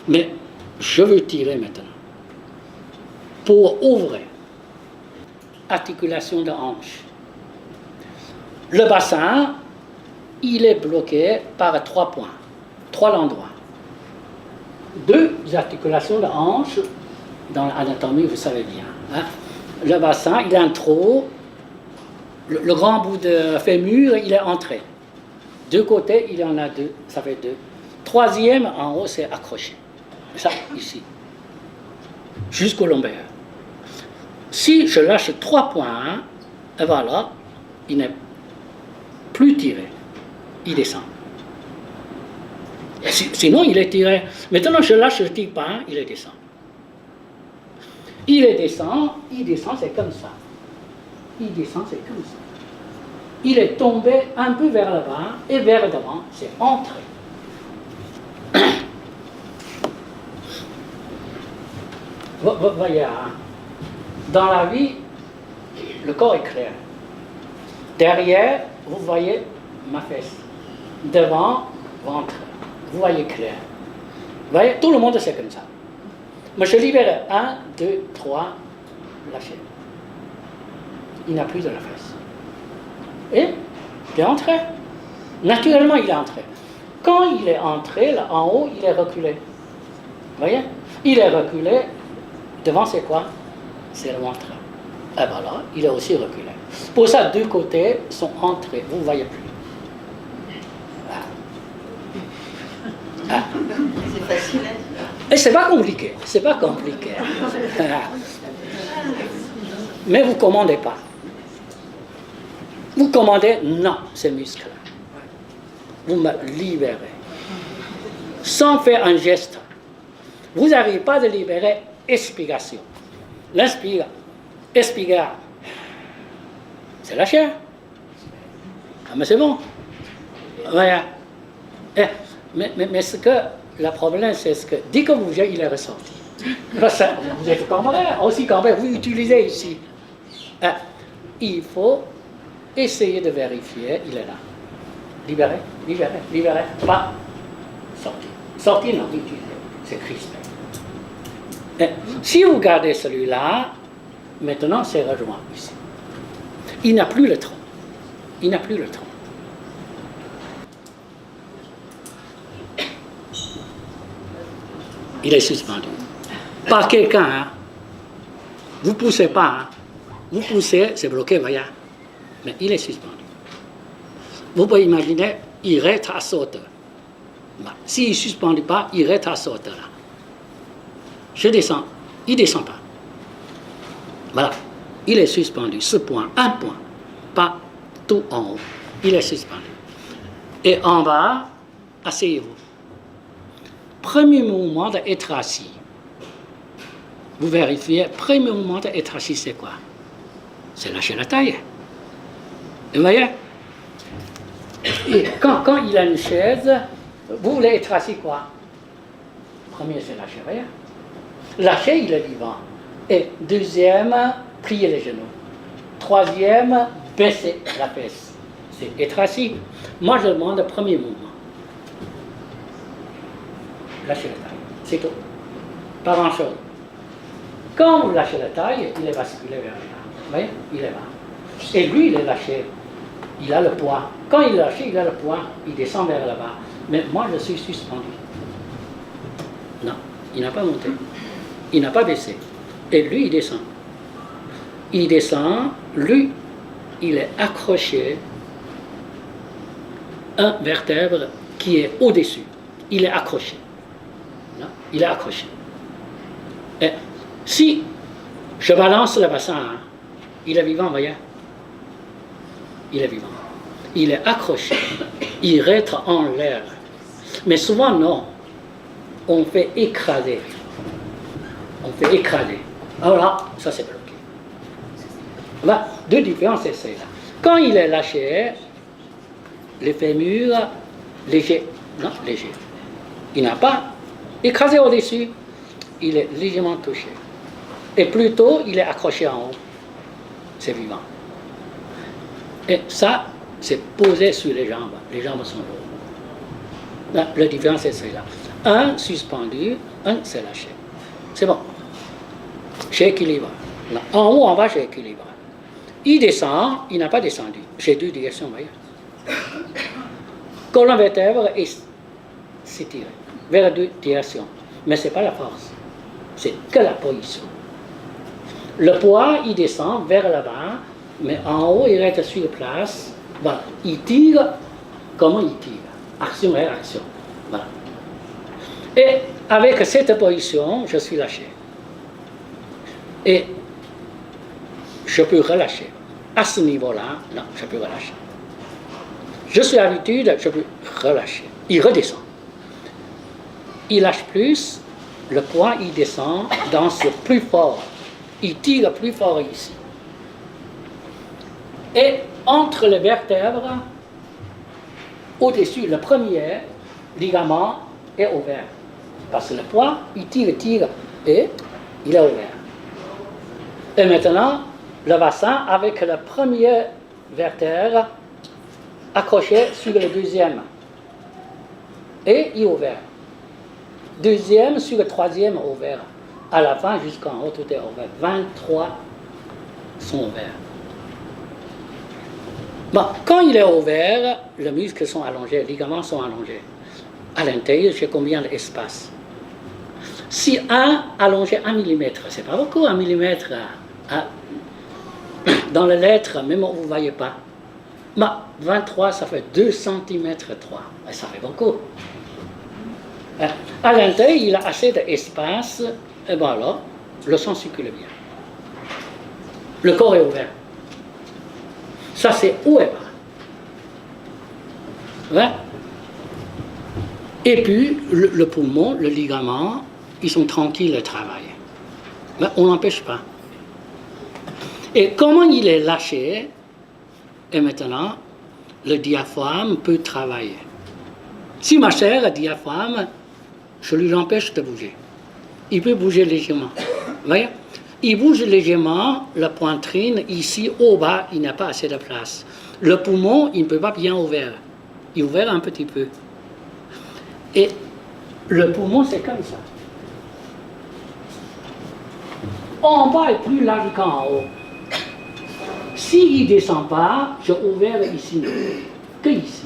Mais je veux tirer maintenant. Pour ouvrir. Articulation de hanche. Le bassin, il est bloqué par 3 points, 3 endroits. 2 articulations de hanche, dans l'anatomie, vous savez bien. Hein? Le bassin, il a un trou, le grand bout de fémur, il est entré. 2 côtés, il y en a 2, ça fait 2. 3e, en haut, c'est accroché. Ça, ici. Jusqu'au lombaire. Si je lâche 3 points, et voilà, il n'est plus tiré. Il descend. Et sinon, il est tiré. Maintenant, je lâche, je ne tire pas, il descend. Il descend, c'est comme ça. Il descend, c'est comme ça. Il est tombé un peu vers le bas et vers le devant, c'est entré. Vous voyez, hein? Dans la vie, le corps est clair. Derrière, vous voyez ma fesse. Devant, ventre. Vous voyez clair. Vous voyez, tout le monde c'est comme ça. Mais je libère 1, 2, 3, lâchez. Il n'a plus de la fesse. Et il est entré. Naturellement, il est entré. Quand il est entré, là en haut, il est reculé. Vous voyez? Il est reculé. Devant, c'est quoi? C'est le ventre. Et voilà, il est aussi reculé. Pour ça, 2 côtés sont entrés. Vous ne voyez plus. Ah. C'est facile. Et c'est pas compliqué. C'est pas compliqué. Mais vous ne commandez pas. Vous commandez, non, c'est muscle. Vous me libérez. Sans faire un geste. Vous n'arrivez pas à libérer expiration. L'inspire, expire. C'est la chair. Ah, mais c'est bon. Voilà. Mais ce que, le problème, c'est ce que, dès que vous bougez, il est ressorti. Parce que vous êtes cambré, aussi cambré, vous utilisez ici. Il faut essayer de vérifier, il est là. Libérez, libérez, libérez. Pas. Sorti. Sorti, non, utilisez. C'est crispé. Si vous gardez celui-là, maintenant c'est rejoint ici. Il n'a plus le tronc. Il n'a plus le tronc. Il est suspendu. Par quelqu'un, hein. Vous ne poussez pas. Hein. Vous poussez, c'est bloqué, voyez. Mais il est suspendu. Vous pouvez imaginer, il reste à sauter. S'il ne suspend pas, il reste à sauter là. Je descends. Il ne descend pas. Voilà. Il est suspendu. Ce point, un point. Pas tout en haut. Il est suspendu. Et en bas, asseyez-vous. Premier mouvement d'être assis. vous vérifiez, premier mouvement de tracé, c'est quoi? C'est lâcher la taille. Vous voyez? Et quand il a une chaise, vous voulez tracer quoi? Premier, c'est lâcher, voyez? Lâcher, il est vivant. Et deuxième, plier les genoux. Troisième, baisser la fesse. C'est étraci. Moi, je demande le premier mouvement. Lâchez la taille. C'est tout. Pas grand-chose. Quand vous lâchez la taille, il est basculé vers là. Vous voyez? Il est là. Et lui, il est lâché. Il a le poids. Quand il est lâché, il a le poids. Il descend vers là-bas. Mais moi, je suis suspendu. Non, il n'a pas monté. Il n'a pas baissé. Et lui, il descend. Il descend. Lui, il est accroché un vertèbre qui est au-dessus. Il est accroché. Non, il est accroché. Et si je balance le bassin, hein, il est vivant, voyez? Il est vivant. Il est accroché. Il reste en l'air. Mais souvent, non. On fait écraser. On fait écraser. Alors là, ça c'est bloqué. Là, deux différences, c'est là. Quand il est lâché, les fémurs léger. Non, léger. Il n'a pas écrasé au-dessus. Il est légèrement touché. Et plutôt, il est accroché en haut. C'est vivant. Et ça, c'est posé sur les jambes. Les jambes sont lourdes. Là, la différence, c'est celle-là. Un suspendu, un c'est lâché. C'est bon. J'ai équilibre. Là, en haut, en bas, j'ai équilibre. Il descend, il n'a pas descendu. J'ai deux directions, vous voyez. Colonne vertèbre est s'étirée vers deux directions. Mais ce n'est pas la force. C'est que la position. Le poids, il descend vers là-bas, mais en haut, il reste sur place. Voilà. Il tire. Comment il tire? Action et réaction. Voilà. Et avec cette position, je suis lâché. Et je peux relâcher. À ce niveau-là, non, je peux relâcher. Je suis à l'habitude, je peux relâcher. Il redescend. Il lâche plus, le poids, il descend dans ce plus fort. Il tire plus fort ici. Et entre les vertèbres, au-dessus, le premier ligament est ouvert. Parce que le poids, il tire, et il est ouvert. Et maintenant, le bassin avec le premier vertèbre accroché sur le deuxième. Et il est ouvert. Deuxième sur le troisième ouvert. À la fin, jusqu'en haut, tout est ouvert. 23 sont ouverts. Bon, quand il est ouvert, les muscles sont allongés, les ligaments sont allongés. À l'intérieur, j'ai combien d'espace? Si un allongé 1 mm, c'est pas beaucoup 1 mm. Dans les lettres, même vous ne voyez pas. Mais 23, ça fait 2 cm 3. Et ça fait beaucoup. À l'intérieur, il a assez d'espace. Et bien alors, le sang circule bien. Le corps est ouvert. Ça, c'est haut et bas. Ouais. Et puis, le poumon, le ligament, ils sont tranquilles à travailler. Mais on n'empêche pas. Et comment il est lâché, et maintenant, le diaphragme peut travailler. Si ma chère, le diaphragme, je lui empêche de bouger. Il peut bouger légèrement. Vous voyez? Il bouge légèrement, la poitrine, ici, au bas, il n'a pas assez de place. Le poumon, il ne peut pas bien ouvert. Il est ouvert un petit peu. Et le poumon, c'est comme ça. En bas est plus large qu'en haut. S'il ne descend pas, j'ai ouvert ici, que ici.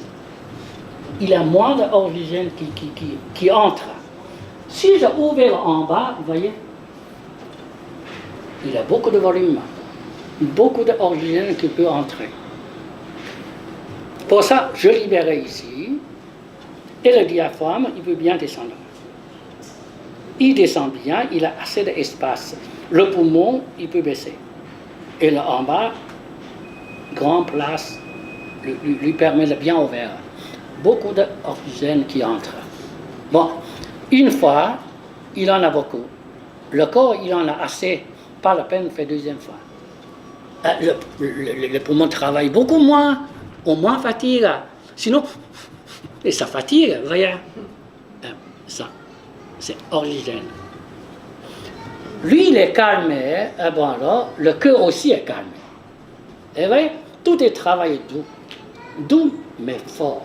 Il a moins d'oxygène qui entre. Si j'ai ouvert en bas, vous voyez, il a beaucoup de volume, beaucoup d'oxygène qui peut entrer. Pour ça, je libère ici, et le diaphragme, il peut bien descendre. Il descend bien, il a assez d'espace. Le poumon, il peut baisser. Et là en bas, grande place, lui permet de bien ouvert. Beaucoup d'oxygène qui entre. Bon, une fois, il en a beaucoup. le corps, il en a assez, pas la peine de faire deuxième fois. Le poumon travaille beaucoup moins, au moins fatigue. Sinon, et ça fatigue, vous voyez. Ça, c'est oxygène. Lui, il est calmé, et bon alors, le cœur aussi est calmé. Et vous voyez, tout est travaillé doux mais fort.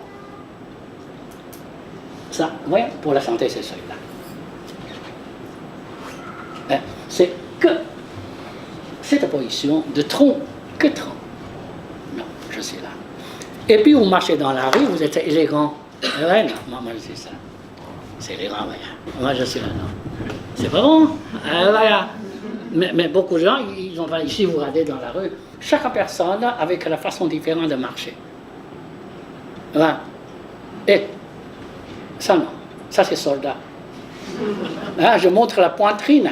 Ça, vous voyez, pour la santé, c'est celui-là. C'est que cette position de tronc, que tronc. Non, je suis là. Et puis vous marchez dans la rue, vous êtes élégant. Ouais, non, moi je suis ça. C'est élégant, voyez. Moi je suis là, non. C'est pas bon. Voilà. Mais beaucoup de gens, ils ont ici, vous regardez dans la rue, chaque personne avec la façon différente de marcher. Voilà. Et ça non, ça c'est soldat. Hein, je montre la poitrine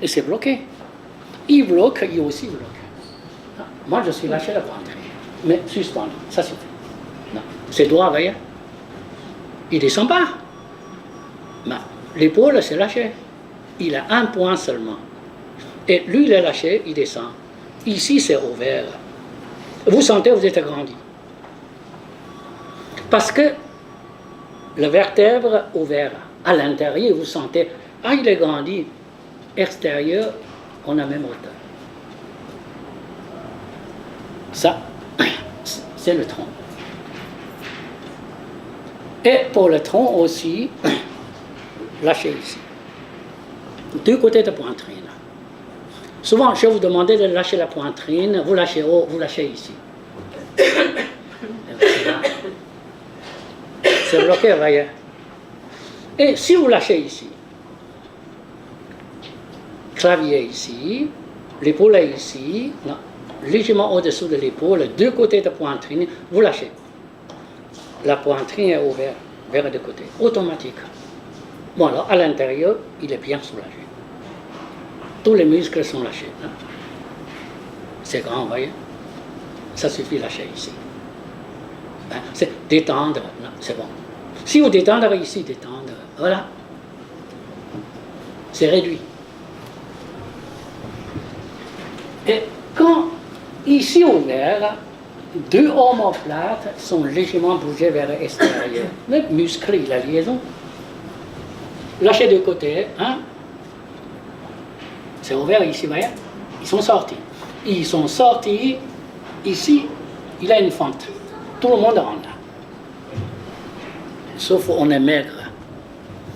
et c'est bloqué. Il bloque, il aussi bloque. Moi je suis lâché la poitrine, mais suspendu, ça suffit. Non. C'est droit, vous voyez. Il ne descend pas. L'épaule c'est lâché. Il a un point seulement. Et lui il est lâché, il descend. Ici c'est ouvert. Vous sentez, vous êtes agrandi. Parce que la vertèbre ouverte, à l'intérieur, vous sentez, ah, il est grandi. Extérieur, on a même hauteur. Ça, c'est le tronc. Et pour le tronc aussi, lâchez ici. Deux côtés de poitrine. Souvent, je vais vous demander de lâcher la poitrine, vous lâchez haut, vous lâchez ici. C'est bloqué, voyez. Et si vous lâchez ici, clavier ici, l'épaule est ici, non, légèrement au-dessous de l'épaule, deux côtés de poitrine, vous lâchez. La poitrine est ouverte vers les deux côtés, automatique. Bon alors, à l'intérieur, il est bien soulagé. Tous les muscles sont lâchés. Hein? C'est grand, vous voyez. Ça suffit de lâcher ici. Hein? C'est détendre, non, c'est bon. Si vous détendez ici, détendre, voilà. C'est réduit. Et quand, ici ouvert, deux omoplates sont légèrement bougés vers l'extérieur. Le muscle, il a liaison. Lâchez de côté, hein. C'est ouvert ici, vous voyez. Ils sont sortis. Ils sont sortis, ici, il a une fente. Tout le monde rentre. Sauf on est maigre.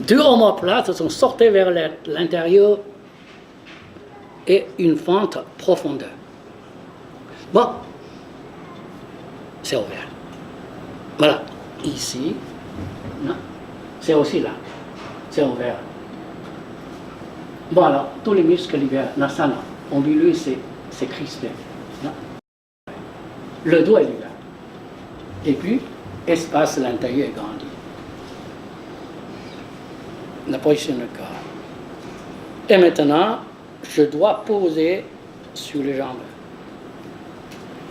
Deux omoplates sont sortis vers l'intérieur et une fente profondeur. Bon, c'est ouvert. Voilà, ici, non, c'est aussi là, c'est ouvert. Bon alors, tous les muscles libérés, non, ça non, ombilieux c'est crispé. Non. Le dos est libéré. Et puis, espace à l'intérieur est grandi. La position du corps. Et maintenant, je dois poser sur les jambes.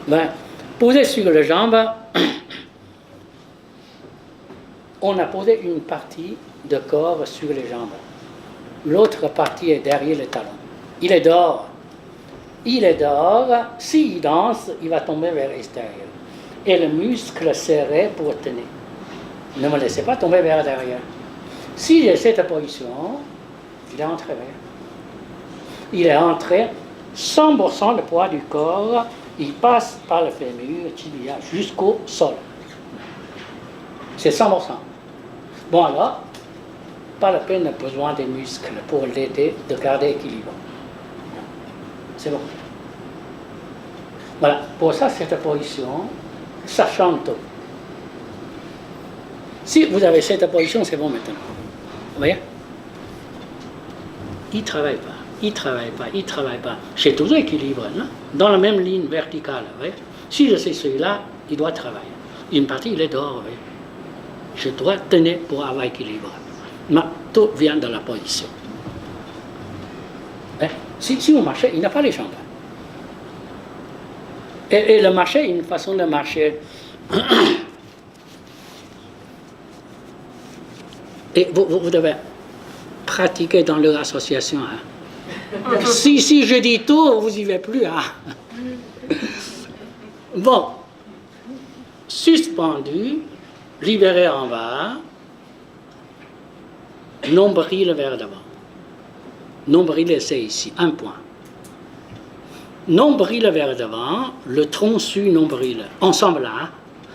Ben, poser sur les jambes, on a posé une partie de corps sur les jambes. L'autre partie est derrière les talons. Il est dehors. Il est dehors. S'il danse, il va tomber vers l'extérieur. Et le muscle serré pour tenir. Ne me laissez pas tomber vers derrière. Si j'ai cette position, il est entré vers. Il est entré 100% de poids du corps. Il passe par le fémur, tibia, jusqu'au sol. C'est 100%. Bon alors, pas la peine, besoin des muscles pour l'aider de garder l'équilibre. C'est bon. Voilà, pour ça, cette position, ça chante. Si vous avez cette position, c'est bon maintenant. Vous voyez? Il ne travaille pas, il ne travaille pas, il ne travaille pas. C'est toujours équilibre, non? Dans la même ligne verticale. Vous voyez? Si je sais celui-là, il doit travailler. Une partie, il est dehors. Vous voyez? Je dois tenir pour avoir équilibre. Mais tout vient de la position. Hein? Si vous marchez, il n'a pas les jambes. Et le marcher, une façon de marcher. Et vous devez pratiquer dans leur association. Hein. Si je dis tout, vous n'y êtes plus. Hein? Bon. Suspendu, libéré en bas, nombril vers devant. Nombril, c'est ici, un point. Nombril vers devant, le tronçon nombril, ensemble là. Hein?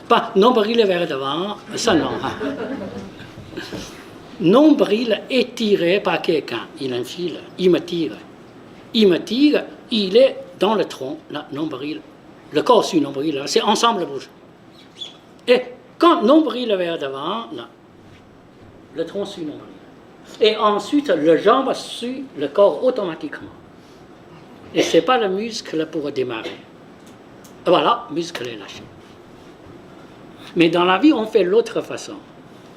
Pas nombril vers devant, ça non. Hein? Nombril est tiré par quelqu'un, il enfile, il me tire. Il me tire, il est dans le tronc, là, nombril. Le corps sur nombril, là, c'est ensemble bouge. Et quand nombril vers devant, là, le tronc sur nombril. Et ensuite, le jambe suit le corps automatiquement. Et ce n'est pas le muscle pour démarrer. Voilà, le muscle est lâché. Mais dans la vie, on fait l'autre façon.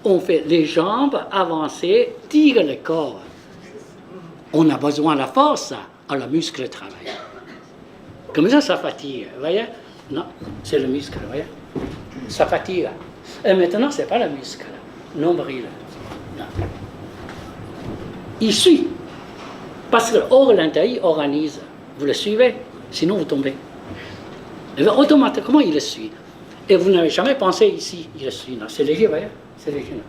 On fait les jambes avancées, tire le corps. On a besoin de la force, alors le muscle travaille. Comme ça fatigue. Vous voyez? Non, c'est le muscle, vous voyez? Ça fatigue. Et maintenant, ce n'est pas le muscle, nombril. Non. Il suit. Parce que hors l'intérieur organise. Vous le suivez, sinon vous tombez. Et bien, automatiquement, il le suit. Et vous n'avez jamais pensé ici, il le suit. Non, c'est léger, vous voyez? C'est léger. Non.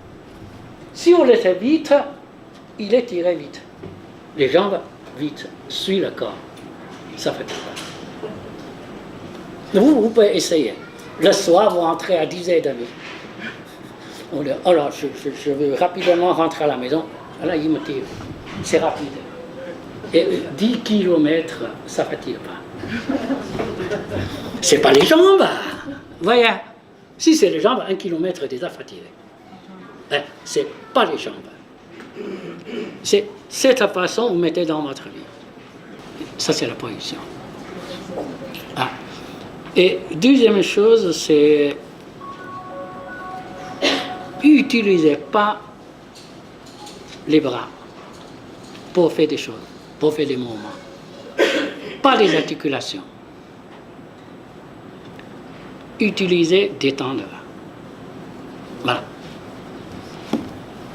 Si on le fait vite, il est tiré vite. Les jambes, vite, suit le corps. Ça fait pas. Vous pouvez essayer. Le soir, vous rentrez à 10h30. On dit, alors, je veux rapidement rentrer à la maison. Alors, il me tire. C'est rapide. Et 10 km, ça ne fatigue pas. C'est pas les jambes. Voyez, si c'est les jambes, 1 km déjà fatigué. C'est pas les jambes. C'est cette façon que vous mettez dans votre vie. Ça, c'est la position. Ah. Et deuxième chose, c'est utilisez pas les bras pour faire des choses, pour faire des mouvements. Pas les articulations. Utilisez détendre. Voilà.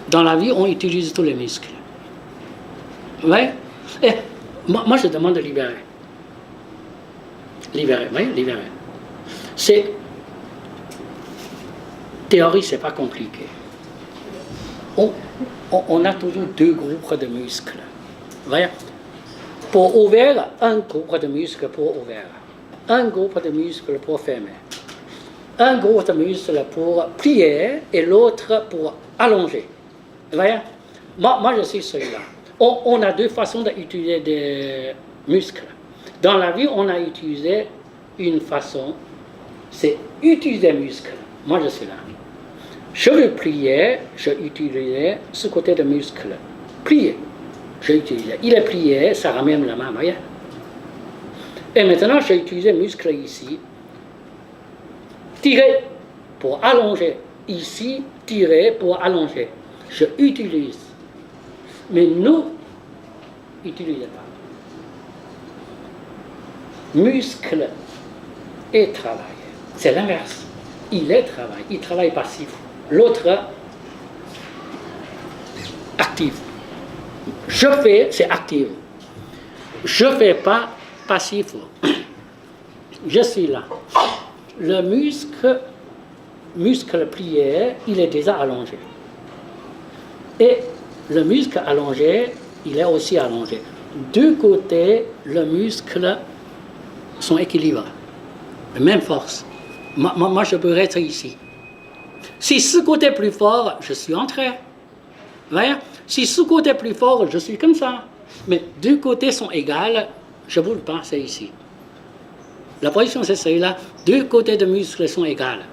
Dans la vie, on utilise tous les muscles. Ouais. Et moi, je demande de libérer. Libérer, oui, libérer. C'est théorie, c'est pas compliqué. On a toujours deux groupes de muscles. Voyez? Pour ouvert, un groupe de muscles pour ouvert. Un groupe de muscles pour fermer. Un groupe de muscles pour plier et l'autre pour allonger. Voyez? Moi, je suis celui-là. On a deux façons d'utiliser des muscles. Dans la vie, on a utilisé une façon, c'est utiliser les muscles. Moi, je suis là. Je veux plier, je utilisais ce côté de muscle. Plier, je utilisais. Il est plié, ça ramène la main, voyez. Et maintenant, j'ai utilisé le muscle ici. Tirer pour allonger. Ici, tirer pour allonger. Je utilise. Mais nous, n'utilisez pas. Muscle et travail. C'est l'inverse. Il est travail. Il travaille passif. L'autre, actif. Je fais, c'est actif. Je ne fais pas passif. Je suis là. Le muscle plié, il est déjà allongé. Et le muscle allongé, il est aussi allongé. Deux côtés, le muscle sont équilibrés. Même force. Moi, je peux être ici. Si ce côté est plus fort, je suis entré. Voyez? Si ce côté est plus fort, je suis comme ça. Mais deux côtés sont égales, je vous le pense, c'est ici. La position, c'est celle-là. Deux côtés de muscles sont égales.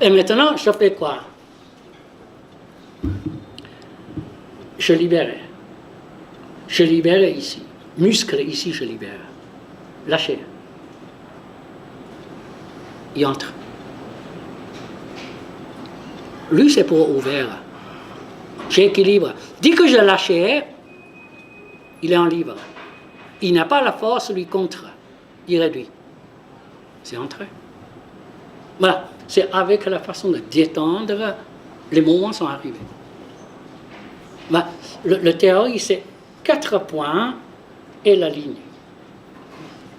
Et maintenant, je fais quoi? Je libère. Je libère ici. Muscle ici, je libère. Lâchez. Il entre. Lui, c'est pour ouvert. J'équilibre. Dès que je lâche, il est en libre. Il n'a pas la force, lui, contre. Il réduit. C'est entré. Voilà. C'est avec la façon de détendre, les moments sont arrivés. Voilà. Le théorie, c'est 4 points et la ligne.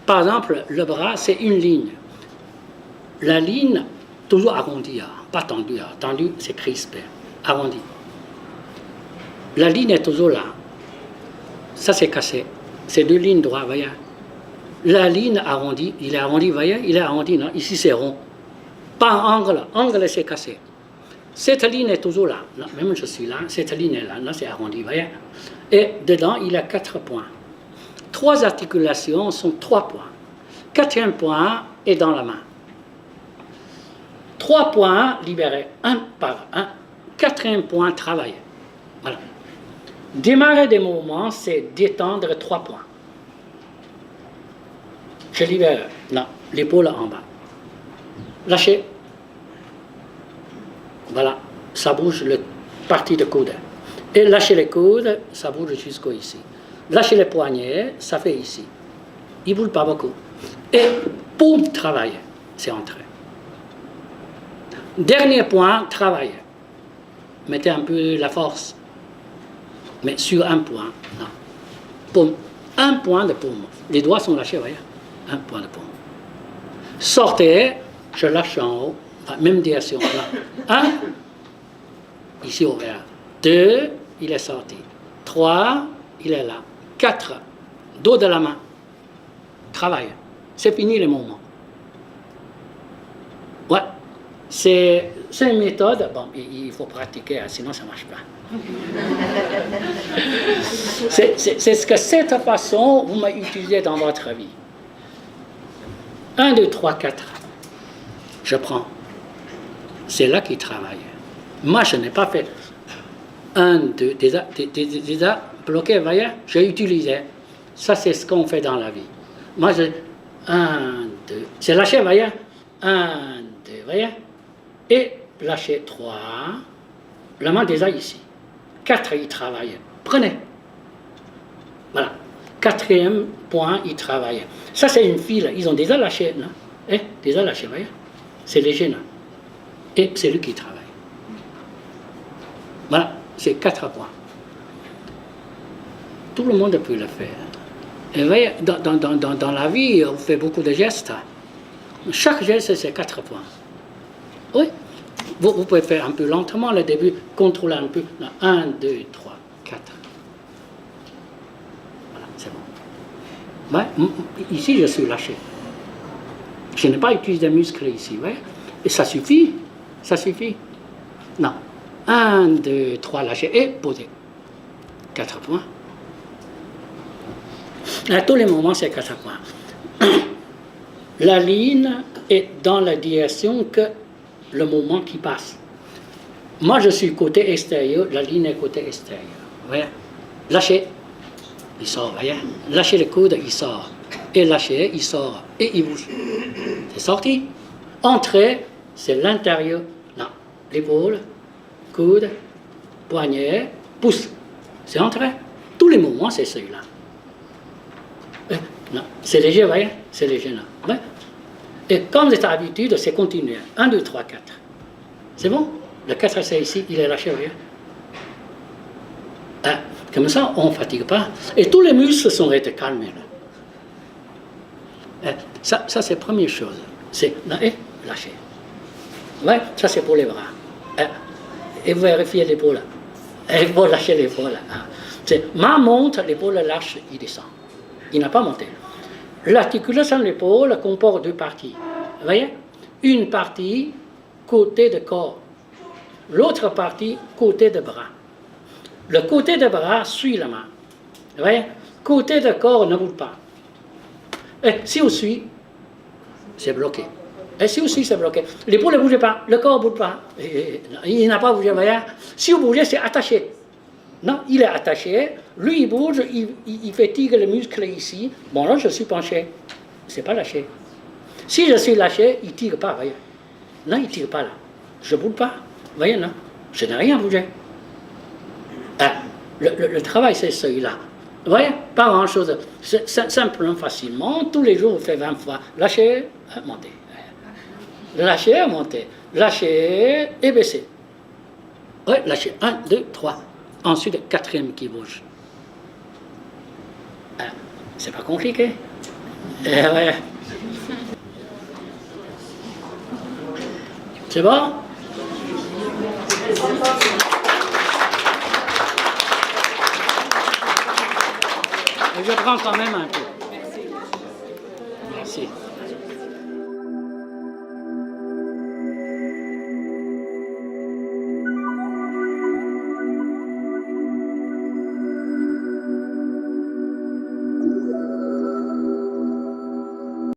Par exemple, le bras, c'est une ligne. La ligne, toujours arrondie, pas tendue. Tendue, c'est crispé. Arrondi. La ligne est toujours là. Ça, c'est cassé. C'est deux lignes droites, voyez. La ligne arrondie, il est arrondi, voyez, il est arrondi, non? Ici, c'est rond. Pas angle. Angle, c'est cassé. Cette ligne est toujours là. Là, même je suis là, cette ligne est là. Là, c'est arrondi, voyez. Et dedans, il y a 4 points. 3 articulations sont 3 points. 4e point est dans la main. 3 points libérés, un par un. 4e point travaillé. Voilà. Démarrer des mouvements, c'est détendre 3 points. Je libère, là, l'épaule en bas. Lâchez. Voilà, ça bouge le partie de coude. Et lâchez les coudes, ça bouge jusqu'au ici. Lâchez les poignets, ça fait ici. Il ne bouge pas beaucoup. Et boum, travail, c'est entré. Dernier point, travail. Mettez un peu la force. Mais sur un point. Non. Paume. Un point de paume. Les doigts sont lâchés, voyez. Un point de paume. Sortez, je lâche en haut. Même direction. Là. 1, ici ouvert. 2, il est sorti. 3, il est là. 4, dos de la main. Travail. C'est fini les mouvements. Ouais. C'est une méthode. Bon, il faut pratiquer, sinon ça ne marche pas. C'est ce que cette façon vous m'avez utilisé dans votre vie. 1, 2, 3, 4. Je prends. C'est là qu'il travaille. Moi, je n'ai pas fait 1, 2, déjà bloqué, voyez, j'ai utilisé. Ça, c'est ce qu'on fait dans la vie. Moi, je 1, 2, c'est lâché, voyez. 1, 2, voyez. Et lâchez 3. La main déjà ici. 4, il travaille. Prenez. Voilà. 4e point, il travaille. Ça, c'est une file. Ils ont déjà lâché, non? Déjà lâché, voyez. C'est léger, non? Et c'est lui qui travaille. Voilà, c'est 4 points. Tout le monde peut le faire. Et vous voyez, dans la vie, on fait beaucoup de gestes. Chaque geste, c'est 4 points. Oui. Vous pouvez faire un peu lentement le début, contrôler un peu. 1, 2, 3, 4. Voilà, c'est bon. Ouais. Ici, je suis lâché. Je n'ai pas utilisé des muscles ici. Ouais. Et ça suffit. Ça suffit. Non. 1, 2, 3, lâcher et poser. 4 points. À tous les moments, c'est 4 points. La ligne est dans la direction que le mouvement qui passe. Moi, je suis côté extérieur, la ligne est côté extérieur. Voyez? Lâchez. Il sort, voyez? Lâchez le coude, il sort. Et lâchez, il sort. Et il bouge. C'est sorti. Entrée, c'est l'intérieur. Non. L'épaule, coude, poignet, pouce. C'est entré. Tous les mouvements, c'est celui-là. Non. C'est léger, vous voyez? C'est léger, là. Ouais. Et comme c'est habitude, c'est continuer. 1, 2, 3, 4. C'est bon? Le 4, c'est ici, il est lâché, vous voyez? Ah, comme ça, on ne fatigue pas. Et tous les muscles sont restés calmés, là. Ça c'est la première chose. C'est lâcher. Ouais, ça, c'est pour les bras. Et vous vérifiez l'épaule. Il faut lâcher l'épaule. Main monte, l'épaule lâche, il descend. Il n'a pas monté. L'articulation de l'épaule comporte 2 parties. Vous voyez? Une partie côté de corps. L'autre partie côté de bras. Le côté de bras suit la main. Vous voyez? Côté de corps ne bouge pas. Et si on suit, c'est bloqué. Et si aussi c'est bloqué. L'épaule ne bouge pas, le corps ne bouge pas. Il n'a pas bougé, vous voyez? Si vous bougez, c'est attaché. Non, il est attaché, lui il bouge, il fatigue le muscle ici. Bon là, je suis penché. C'est pas lâché. Si je suis lâché, il ne tire pas, vous voyez? Non, il ne tire pas là. Je ne bouge pas, vous voyez, non? Je n'ai rien bougé. Le travail, c'est celui-là. Vous voyez? Pas grand-chose. Simplement, facilement, tous les jours, vous faites 20 fois. Lâchez, montez. Lâchez, montez. Lâchez et baissez. Oui, lâchez. 1, 2, 3. Ensuite, 4e qui bouge. C'est pas compliqué. Ouais. C'est bon? Je prends quand même un peu.